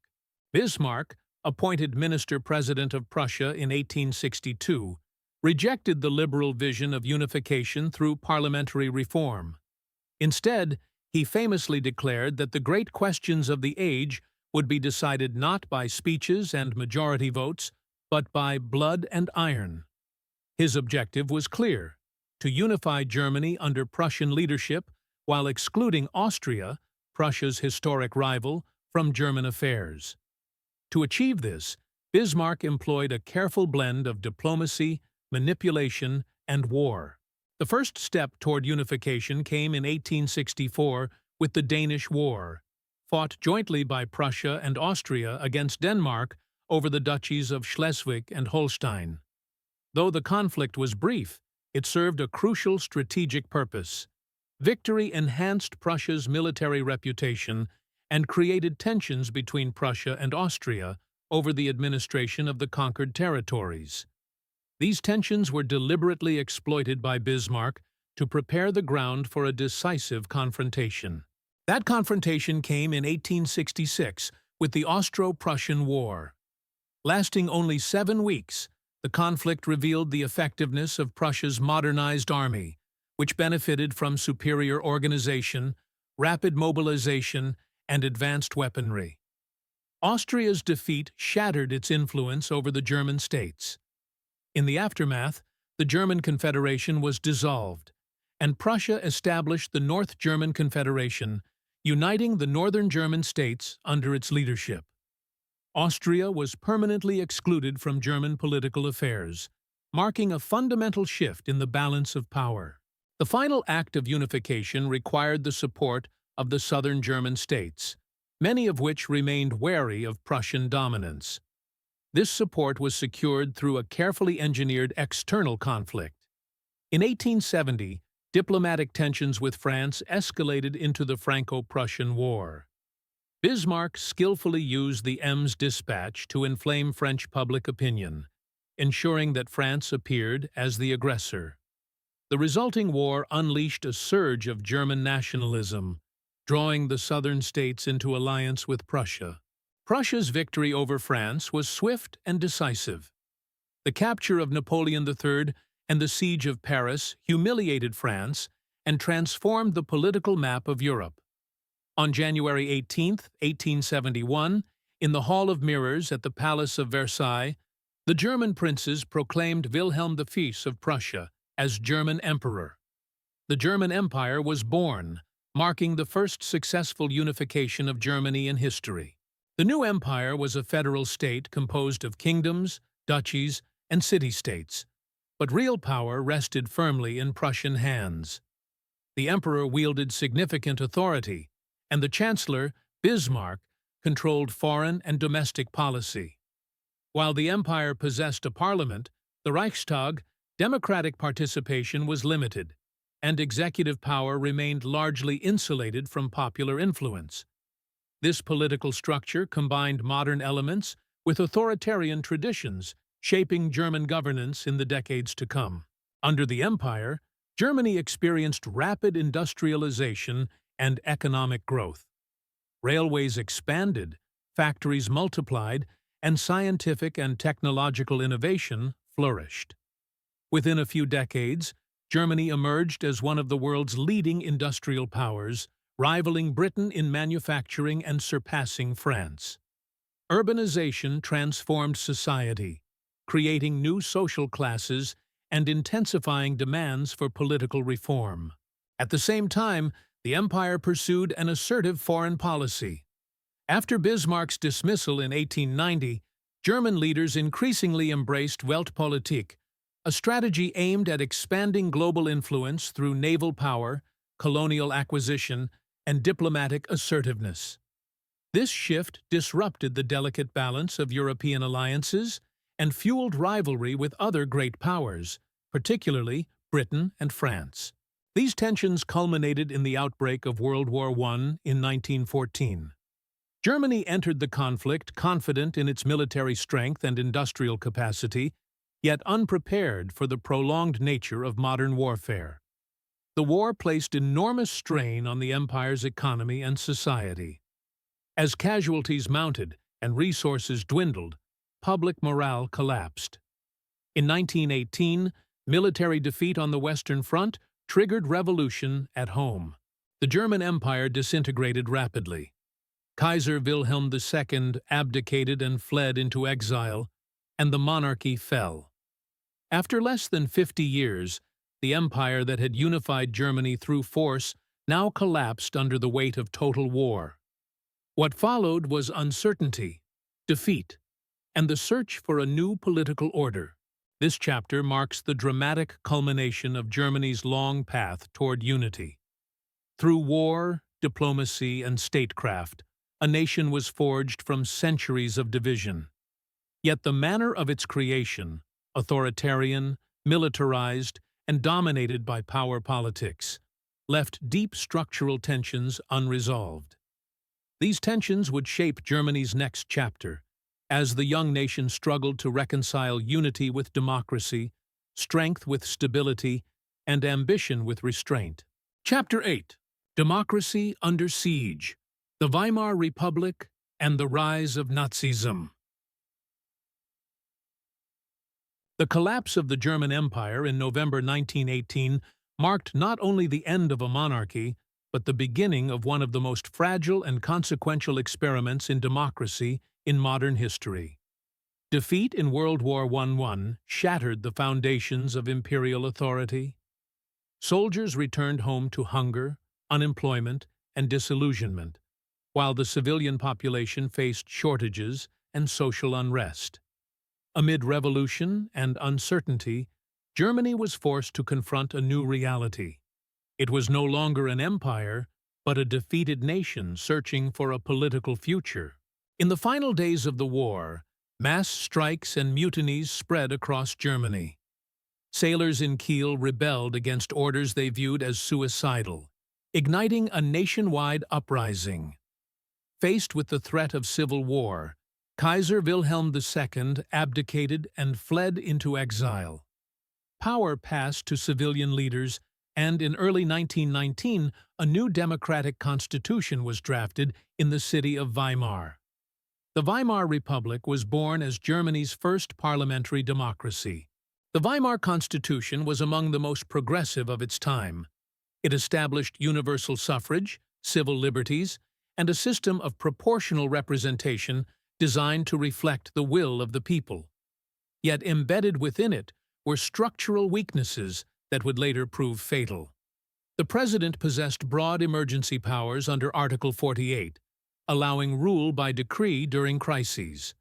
Bismarck, appointed minister-president of Prussia in 1862, rejected the liberal vision of unification through parliamentary reform. Instead, he famously declared that the great questions of the age would be decided not by speeches and majority votes, but by blood and iron. His objective was clear: to unify Germany under Prussian leadership while excluding Austria, Prussia's historic rival, from German affairs. To achieve this, Bismarck employed a careful blend of diplomacy, manipulation, and war. The first step toward unification came in 1864 with the Danish War, fought jointly by Prussia and Austria against Denmark over the duchies of Schleswig and Holstein. Though the conflict was brief, it served a crucial strategic purpose. Victory enhanced Prussia's military reputation and created tensions between Prussia and Austria over the administration of the conquered territories. These tensions were deliberately exploited by Bismarck to prepare the ground for a decisive confrontation. That confrontation came in 1866 with the Austro-Prussian War. Lasting only 7 weeks, the conflict revealed the effectiveness of Prussia's modernized army, which benefited from superior organization, rapid mobilization, and advanced weaponry. Austria's defeat shattered its influence over the German states. In the aftermath, the German Confederation was dissolved, and Prussia established the North German Confederation, uniting the northern German states under its leadership. Austria was permanently excluded from German political affairs, marking a fundamental shift in the balance of power. The final act of unification required the support of the southern German states, many of which remained wary of Prussian dominance. This support was secured through a carefully engineered external conflict. In 1870, diplomatic tensions with France escalated into the Franco-Prussian War. Bismarck skillfully used the Ems dispatch to inflame French public opinion, ensuring that France appeared as the aggressor. The resulting war unleashed a surge of German nationalism, drawing the southern states into alliance with Prussia. Prussia's victory over France was swift and decisive. The capture of Napoleon III and the siege of Paris humiliated France and transformed the political map of Europe. On January 18, 1871, in the Hall of Mirrors at the Palace of Versailles, the German princes proclaimed Wilhelm V of Prussia as German Emperor. The German Empire was born, marking the first successful unification of Germany in history. The new empire was a federal state composed of kingdoms, duchies, and city-states, but real power rested firmly in Prussian hands. The emperor wielded significant authority, and the chancellor, Bismarck, controlled foreign and domestic policy. While the empire possessed a parliament, the Reichstag, democratic participation was limited, and executive power remained largely insulated from popular influence. This political structure combined modern elements with authoritarian traditions, shaping German governance in the decades to come. Under the empire, Germany experienced rapid industrialization and economic growth. Railways expanded, factories multiplied, and scientific and technological innovation flourished. Within a few decades, Germany emerged as one of the world's leading industrial powers, rivaling Britain in manufacturing and surpassing France. Urbanization transformed society, creating new social classes and intensifying demands for political reform. At the same time, the empire pursued an assertive foreign policy. After Bismarck's dismissal in 1890, German leaders increasingly embraced Weltpolitik, a strategy aimed at expanding global influence through naval power, colonial acquisition, and diplomatic assertiveness. This shift disrupted the delicate balance of European alliances and fueled rivalry with other great powers, particularly Britain and France. These tensions culminated in the outbreak of World War I in 1914. Germany entered the conflict confident in its military strength and industrial capacity, yet unprepared for the prolonged nature of modern warfare. The war placed enormous strain on the empire's economy and society. As casualties mounted and resources dwindled, public morale collapsed. In 1918, military defeat on the Western Front triggered revolution at home. The German Empire disintegrated rapidly. Kaiser Wilhelm II abdicated and fled into exile, and the monarchy fell. After less than 50 years, the empire that had unified Germany through force now collapsed under the weight of total war. What followed was uncertainty, defeat, and the search for a new political order. This chapter marks the dramatic culmination of Germany's long path toward unity. Through war, diplomacy, and statecraft, a nation was forged from centuries of division. Yet the manner of its creation, authoritarian, militarized, and dominated by power politics, left deep structural tensions unresolved. These tensions would shape Germany's next chapter, as the young nation struggled to reconcile unity with democracy, strength with stability, and ambition with restraint. Chapter 8. Democracy Under Siege, the Weimar Republic and the Rise of Nazism. The collapse of the German Empire in November 1918 marked not only the end of a monarchy, but the beginning of one of the most fragile and consequential experiments in democracy in modern history. Defeat in World War I shattered the foundations of imperial authority. Soldiers returned home to hunger, unemployment, and disillusionment, while the civilian population faced shortages and social unrest. Amid revolution and uncertainty, Germany was forced to confront a new reality. It was no longer an empire, but a defeated nation searching for a political future. In the final days of the war, mass strikes and mutinies spread across Germany. Sailors in Kiel rebelled against orders they viewed as suicidal, igniting a nationwide uprising. Faced with the threat of civil war, Kaiser Wilhelm II abdicated and fled into exile. Power passed to civilian leaders, and in early 1919, a new democratic constitution was drafted in the city of Weimar. The Weimar Republic was born as Germany's first parliamentary democracy. The Weimar Constitution was among the most progressive of its time. It established universal suffrage, civil liberties, and a system of proportional representation designed to reflect the will of the people. Yet embedded within it were structural weaknesses that would later prove fatal. The president possessed broad emergency powers under Article 48, allowing rule by decree during crises.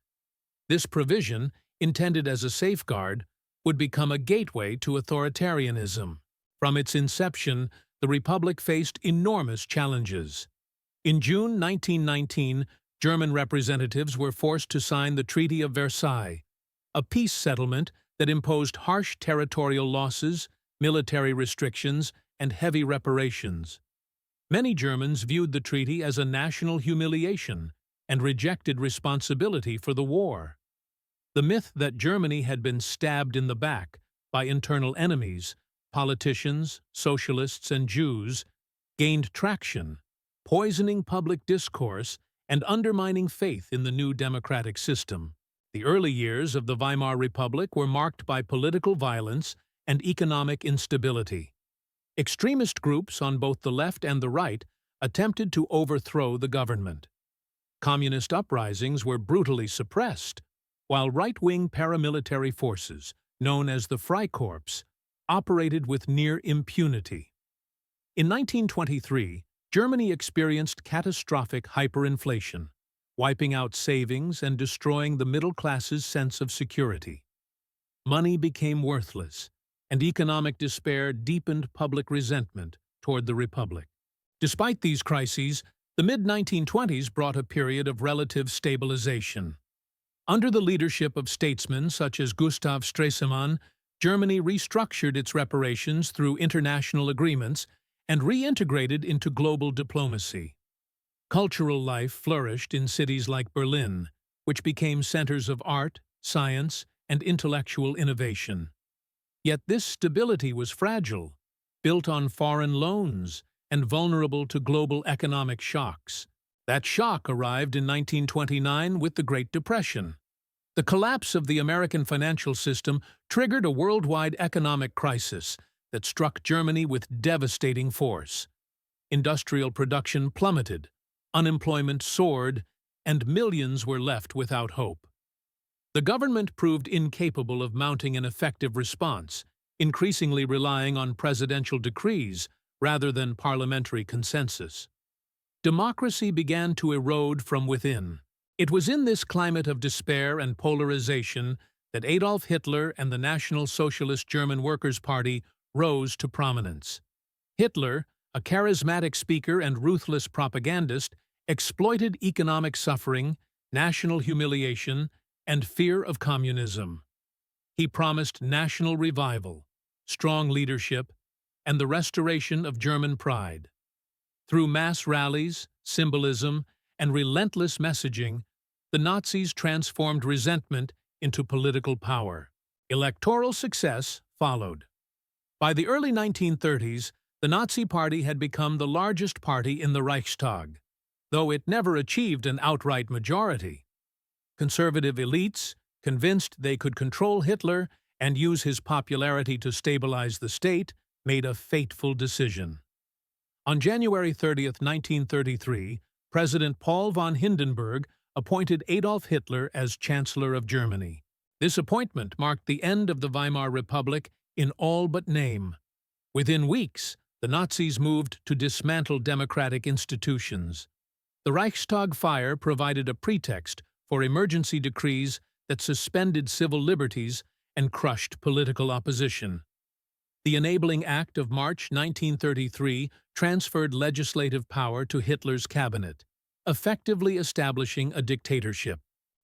This provision, intended as a safeguard, would become a gateway to authoritarianism. From its inception, the Republic faced enormous challenges. In June 1919, German representatives were forced to sign the Treaty of Versailles, a peace settlement that imposed harsh territorial losses, military restrictions, and heavy reparations. Many Germans viewed the treaty as a national humiliation and rejected responsibility for the war. The myth that Germany had been stabbed in the back by internal enemies, politicians, socialists, and Jews, gained traction, poisoning public discourse and undermining faith in the new democratic system. The early years of the Weimar Republic were marked by political violence and economic instability. Extremist groups on both the left and the right attempted to overthrow the government. Communist uprisings were brutally suppressed, while right-wing paramilitary forces, known as the Freikorps, operated with near impunity. In 1923, Germany experienced catastrophic hyperinflation, wiping out savings and destroying the middle class's sense of security. Money became worthless, and economic despair deepened public resentment toward the Republic. Despite these crises, the mid-1920s brought a period of relative stabilization. Under the leadership of statesmen such as Gustav Stresemann, Germany restructured its reparations through international agreements and reintegrated into global diplomacy. Cultural life flourished in cities like Berlin, which became centers of art, science, and intellectual innovation. Yet this stability was fragile, built on foreign loans, and vulnerable to global economic shocks. That shock arrived in 1929 with the Great Depression. The collapse of the American financial system triggered a worldwide economic crisis that struck Germany with devastating force. Industrial production plummeted, unemployment soared, and millions were left without hope. The government proved incapable of mounting an effective response, increasingly relying on presidential decrees rather than parliamentary consensus. Democracy began to erode from within. It was in this climate of despair and polarization that Adolf Hitler and the National Socialist German Workers' Party rose to prominence. Hitler, a charismatic speaker and ruthless propagandist, exploited economic suffering, national humiliation, and fear of communism. He promised national revival, strong leadership, and the restoration of German pride. Through mass rallies, symbolism, and relentless messaging, the Nazis transformed resentment into political power. Electoral success followed. By the early 1930s, the Nazi Party had become the largest party in the Reichstag, though it never achieved an outright majority. Conservative elites, convinced they could control Hitler and use his popularity to stabilize the state, made a fateful decision. On January 30, 1933, President Paul von Hindenburg appointed Adolf Hitler as Chancellor of Germany. This appointment marked the end of the Weimar Republic in all but name. Within weeks, the Nazis moved to dismantle democratic institutions. The Reichstag fire provided a pretext for emergency decrees that suspended civil liberties and crushed political opposition. The Enabling Act of March 1933 transferred legislative power to Hitler's cabinet, effectively establishing a dictatorship.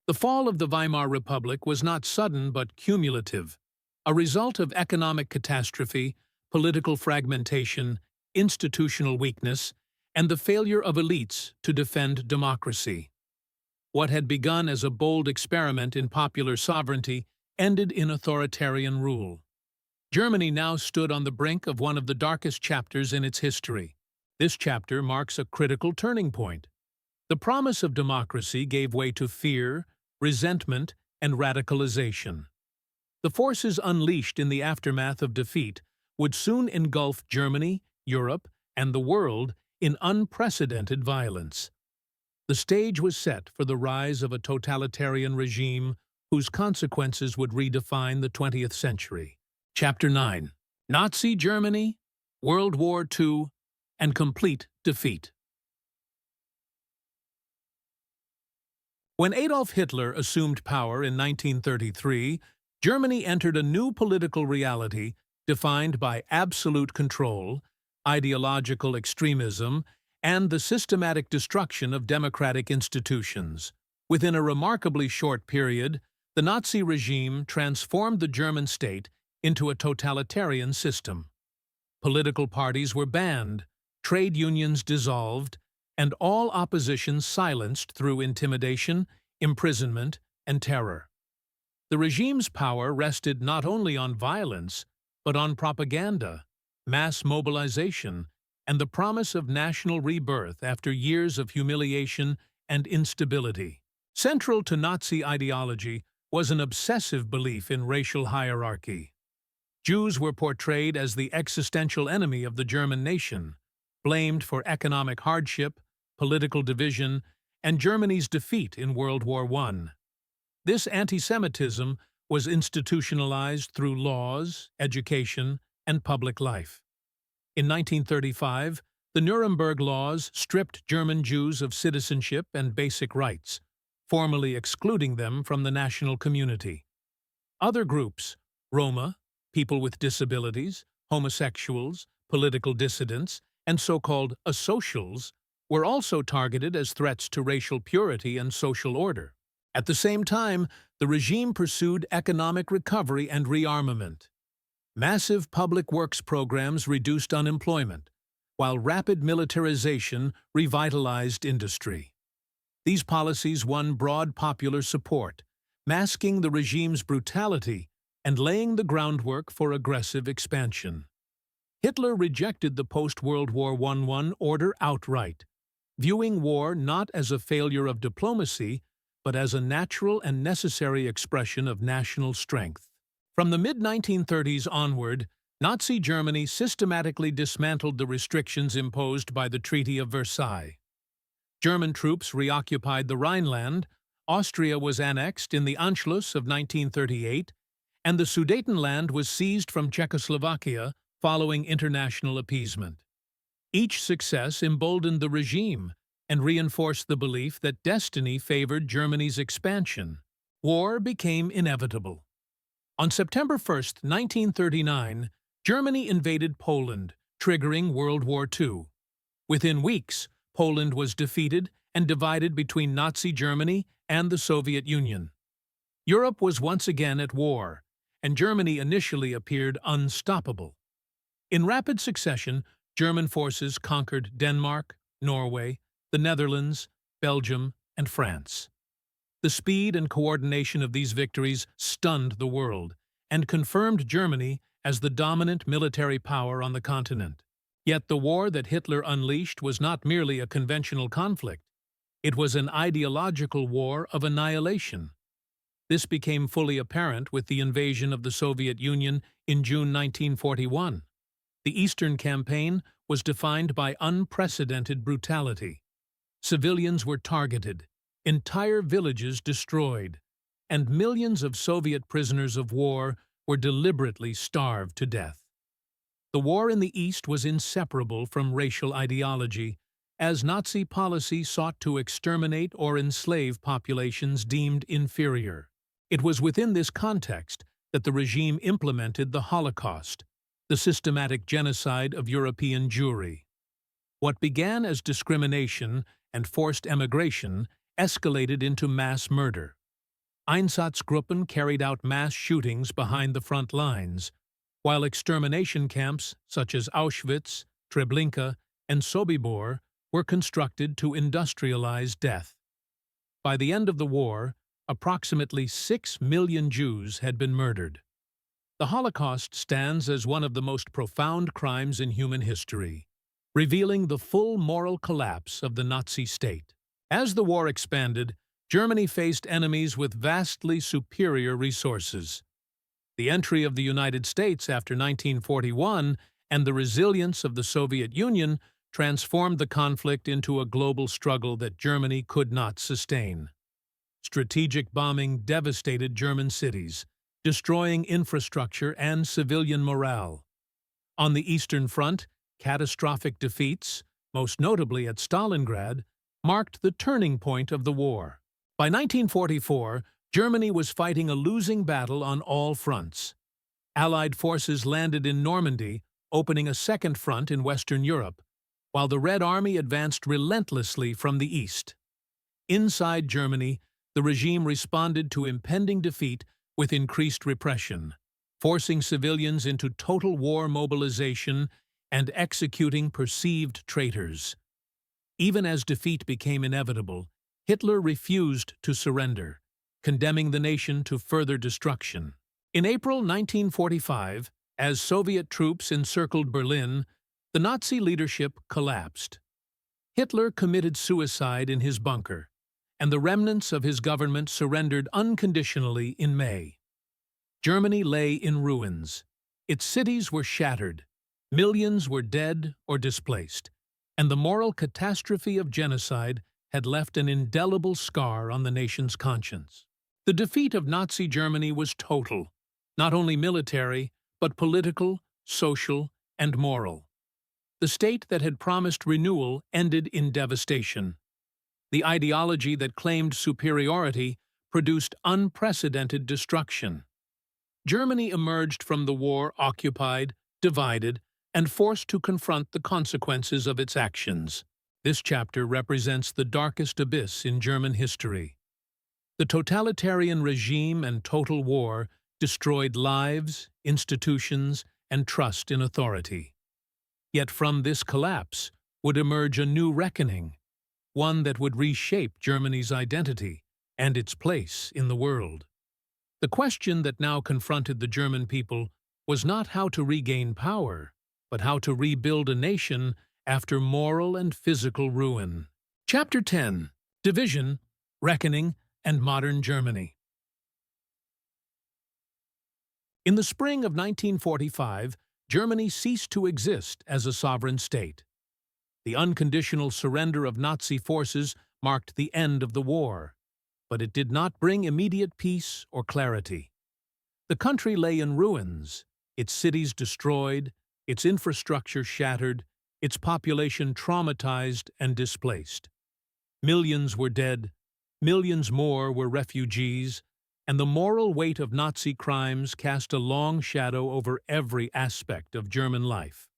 The fall of the Weimar Republic was not sudden but cumulative, a result of economic catastrophe, political fragmentation, institutional weakness, and the failure of elites to defend democracy. What had begun as a bold experiment in popular sovereignty ended in authoritarian rule. Germany now stood on the brink of one of the darkest chapters in its history. This chapter marks a critical turning point. The promise of democracy gave way to fear, resentment, and radicalization. The forces unleashed in the aftermath of defeat would soon engulf Germany, Europe, and the world in unprecedented violence. The stage was set for the rise of a totalitarian regime whose consequences would redefine the 20th century. Chapter 9. Nazi Germany, World War II, and complete defeat. When Adolf Hitler assumed power in 1933, Germany entered a new political reality defined by absolute control, ideological extremism, and the systematic destruction of democratic institutions. Within a remarkably short period, the Nazi regime transformed the German state into a totalitarian system. Political parties were banned, trade unions dissolved, and all opposition silenced through intimidation, imprisonment, and terror. The regime's power rested not only on violence, but on propaganda, mass mobilization, and the promise of national rebirth after years of humiliation and instability. Central to Nazi ideology was an obsessive belief in racial hierarchy. Jews were portrayed as the existential enemy of the German nation, blamed for economic hardship, political division, and Germany's defeat in World War I. This anti-Semitism was institutionalized through laws, education, and public life. In 1935, the Nuremberg Laws stripped German Jews of citizenship and basic rights, formally excluding them from the national community. Other groups, Roma, people with disabilities, homosexuals, political dissidents, and so-called asocials, were also targeted as threats to racial purity and social order. At the same time, the regime pursued economic recovery and rearmament. Massive public works programs reduced unemployment, while rapid militarization revitalized industry. These policies won broad popular support, masking the regime's brutality and laying the groundwork for aggressive expansion. Hitler rejected the post-World War I order outright, viewing war not as a failure of diplomacy, but as a natural and necessary expression of national strength. From the mid-1930s onward, Nazi Germany systematically dismantled the restrictions imposed by the Treaty of Versailles. German troops reoccupied the Rhineland, Austria was annexed in the Anschluss of 1938, and the Sudetenland was seized from Czechoslovakia following international appeasement. Each success emboldened the regime and reinforced the belief that destiny favored Germany's expansion. War became inevitable. On September 1, 1939, Germany invaded Poland, triggering World War II. Within weeks, Poland was defeated and divided between Nazi Germany and the Soviet Union. Europe was once again at war, and Germany initially appeared unstoppable. In rapid succession, German forces conquered Denmark, Norway, the Netherlands, Belgium, and France. The speed and coordination of these victories stunned the world and confirmed Germany as the dominant military power on the continent. Yet the war that Hitler unleashed was not merely a conventional conflict. It was an ideological war of annihilation. This became fully apparent with the invasion of the Soviet Union in June 1941. The Eastern Campaign was defined by unprecedented brutality. Civilians were targeted, entire villages destroyed, and millions of Soviet prisoners of war were deliberately starved to death. The war in the East was inseparable from racial ideology, as Nazi policy sought to exterminate or enslave populations deemed inferior. It was within this context that the regime implemented the Holocaust, the systematic genocide of European Jewry. What began as discrimination and forced emigration escalated into mass murder. Einsatzgruppen carried out mass shootings behind the front lines, while extermination camps such as Auschwitz, Treblinka, and Sobibor were constructed to industrialize death. By the end of the war, approximately 6 million Jews had been murdered. The Holocaust stands as one of the most profound crimes in human history, revealing the full moral collapse of the Nazi state. As the war expanded, Germany faced enemies with vastly superior resources. The entry of the United States after 1941 and the resilience of the Soviet Union transformed the conflict into a global struggle that Germany could not sustain. Strategic bombing devastated German cities, destroying infrastructure and civilian morale. On the Eastern Front, catastrophic defeats, most notably at Stalingrad, marked the turning point of the war. By 1944, Germany was fighting a losing battle on all fronts. Allied forces landed in Normandy, opening a second front in Western Europe, while the Red Army advanced relentlessly from the east. Inside Germany, the regime responded to impending defeat with increased repression, forcing civilians into total war mobilization and executing perceived traitors. Even as defeat became inevitable, Hitler refused to surrender, condemning the nation to further destruction. In April 1945, as Soviet troops encircled Berlin, the Nazi leadership collapsed. Hitler committed suicide in his bunker, and the remnants of his government surrendered unconditionally in May. Germany lay in ruins. Its cities were shattered, millions were dead or displaced, and the moral catastrophe of genocide had left an indelible scar on the nation's conscience. The defeat of Nazi Germany was total, not only military, but political, social, and moral. The state that had promised renewal ended in devastation. The ideology that claimed superiority produced unprecedented destruction. Germany emerged from the war occupied, divided, and forced to confront the consequences of its actions. This chapter represents the darkest abyss in German history. The totalitarian regime and total war destroyed lives, institutions, and trust in authority. Yet from this collapse would emerge a new reckoning, one that would reshape Germany's identity and its place in the world. The question that now confronted the German people was not how to regain power, but how to rebuild a nation after moral and physical ruin. Chapter 10. Division, Reckoning, and Modern Germany. In the spring of 1945, Germany ceased to exist as a sovereign state. The unconditional surrender of Nazi forces marked the end of the war, but it did not bring immediate peace or clarity. The country lay in ruins, its cities destroyed, its infrastructure shattered, its population traumatized and displaced. Millions were dead, millions more were refugees, and the moral weight of Nazi crimes cast a long shadow over every aspect of German life.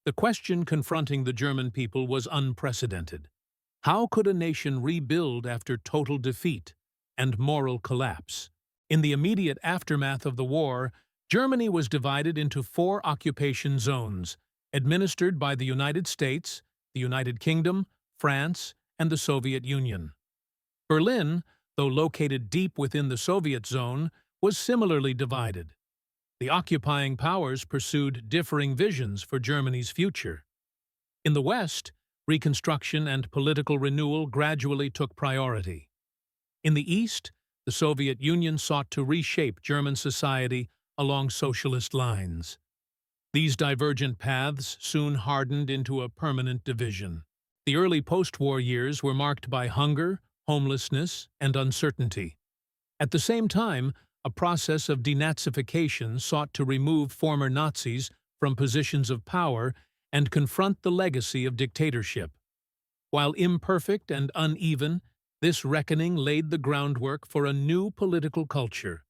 The question confronting the German people was unprecedented. How could a nation rebuild after total defeat and moral collapse? In the immediate aftermath of the war, Germany was divided into 4 occupation zones, administered by the United States, the United Kingdom, France, and the Soviet Union. Berlin, though located deep within the Soviet zone, was similarly divided. The occupying powers pursued differing visions for Germany's future. In the West, reconstruction and political renewal gradually took priority. In the East, the Soviet Union sought to reshape German society along socialist lines. These divergent paths soon hardened into a permanent division. The early post-war years were marked by hunger, homelessness, and uncertainty. At the same time, a process of denazification sought to remove former Nazis from positions of power and confront the legacy of dictatorship. While imperfect and uneven, this reckoning laid the groundwork for a new political culture,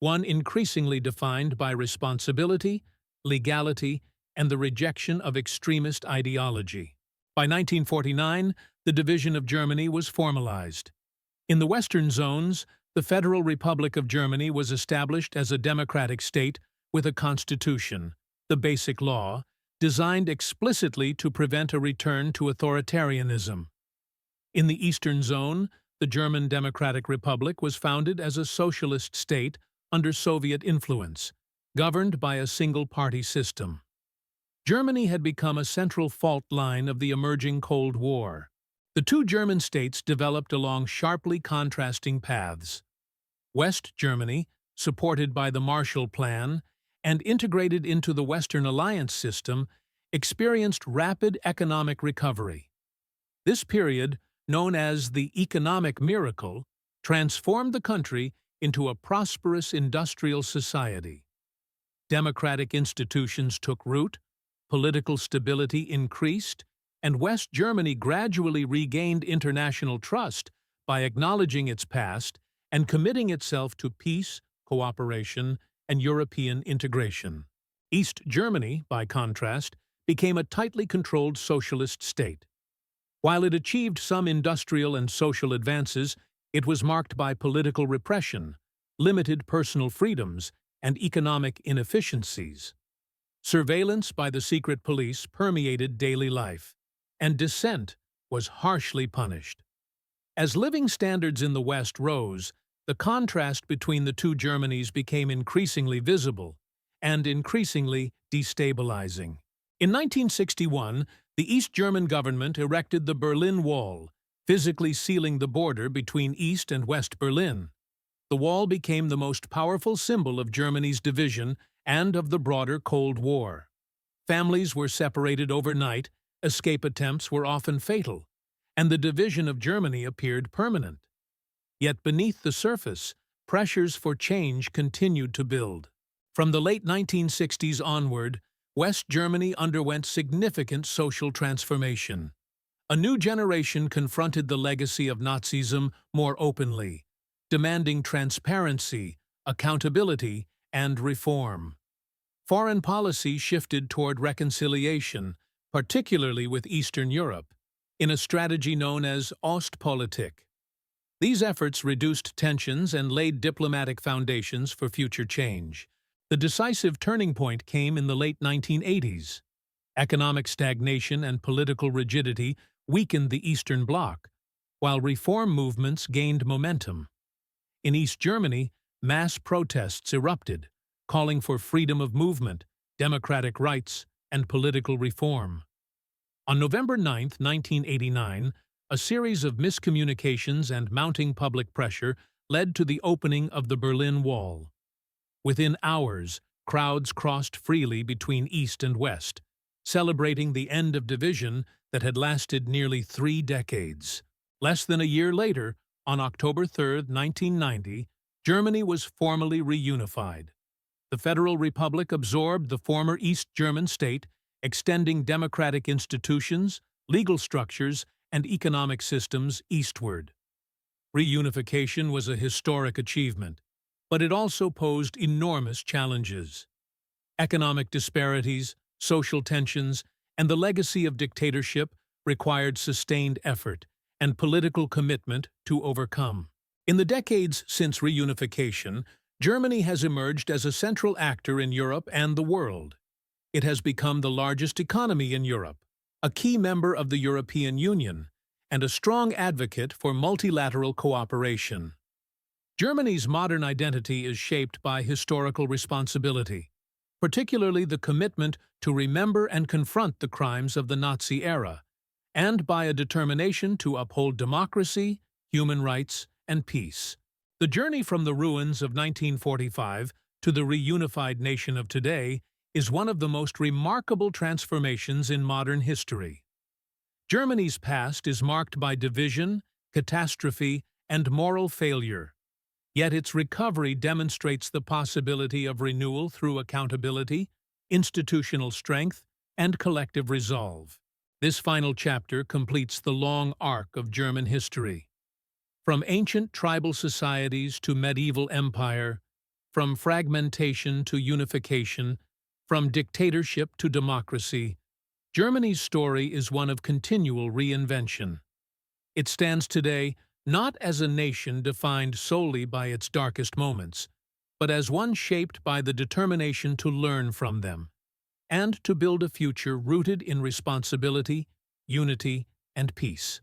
one increasingly defined by responsibility, legality, and the rejection of extremist ideology. By 1949, the division of Germany was formalized. In the Western zones, the Federal Republic of Germany was established as a democratic state with a constitution, the Basic Law, designed explicitly to prevent a return to authoritarianism. In the Eastern Zone, the German Democratic Republic was founded as a socialist state under Soviet influence, governed by a single-party system. Germany had become a central fault line of the emerging Cold War. The 2 German states developed along sharply contrasting paths. West Germany, supported by the Marshall Plan and integrated into the Western Alliance system, experienced rapid economic recovery. This period, known as the economic miracle, transformed the country into a prosperous industrial society. Democratic institutions took root, political stability increased, and West Germany gradually regained international trust by acknowledging its past and committing itself to peace, cooperation, and European integration. East Germany, by contrast, became a tightly controlled socialist state. While it achieved some industrial and social advances, it was marked by political repression, limited personal freedoms, and economic inefficiencies. Surveillance by the secret police permeated daily life, and dissent was harshly punished. As living standards in the West rose, the contrast between the 2 Germanys became increasingly visible and increasingly destabilizing. In 1961, the East German government erected the Berlin Wall, physically sealing the border between East and West Berlin. The wall became the most powerful symbol of Germany's division and of the broader Cold War. Families were separated overnight, escape attempts were often fatal, and the division of Germany appeared permanent. Yet beneath the surface, pressures for change continued to build. From the late 1960s onward, West Germany underwent significant social transformation. A new generation confronted the legacy of Nazism more openly, demanding transparency, accountability, and reform. Foreign policy shifted toward reconciliation, particularly with Eastern Europe, in a strategy known as Ostpolitik. These efforts reduced tensions and laid diplomatic foundations for future change. The decisive turning point came in the late 1980s. Economic stagnation and political rigidity weakened the Eastern Bloc, while reform movements gained momentum. In East Germany, mass protests erupted, calling for freedom of movement, democratic rights, and political reform. On November 9, 1989, a series of miscommunications and mounting public pressure led to the opening of the Berlin Wall. Within hours, crowds crossed freely between East and West, celebrating the end of division that had lasted nearly 3 decades. Less than a year later, on October 3, 1990, Germany was formally reunified. The Federal Republic absorbed the former East German state, extending democratic institutions, legal structures, and economic systems eastward. Reunification was a historic achievement, but it also posed enormous challenges. Economic disparities, social tensions, and the legacy of dictatorship required sustained effort and political commitment to overcome. In the decades since reunification, Germany has emerged as a central actor in Europe and the world. It has become the largest economy in Europe, a key member of the European Union, and a strong advocate for multilateral cooperation. Germany's modern identity is shaped by historical responsibility, particularly the commitment to remember and confront the crimes of the Nazi era, and by a determination to uphold democracy, human rights, and peace. The journey from the ruins of 1945 to the reunified nation of today is one of the most remarkable transformations in modern history. Germany's past is marked by division, catastrophe, and moral failure. Yet its recovery demonstrates the possibility of renewal through accountability, institutional strength, and collective resolve. This final chapter completes the long arc of German history. From ancient tribal societies to medieval empire, from fragmentation to unification, from dictatorship to democracy, Germany's story is one of continual reinvention. It stands today not as a nation defined solely by its darkest moments, but as one shaped by the determination to learn from them, and to build a future rooted in responsibility, unity, and peace.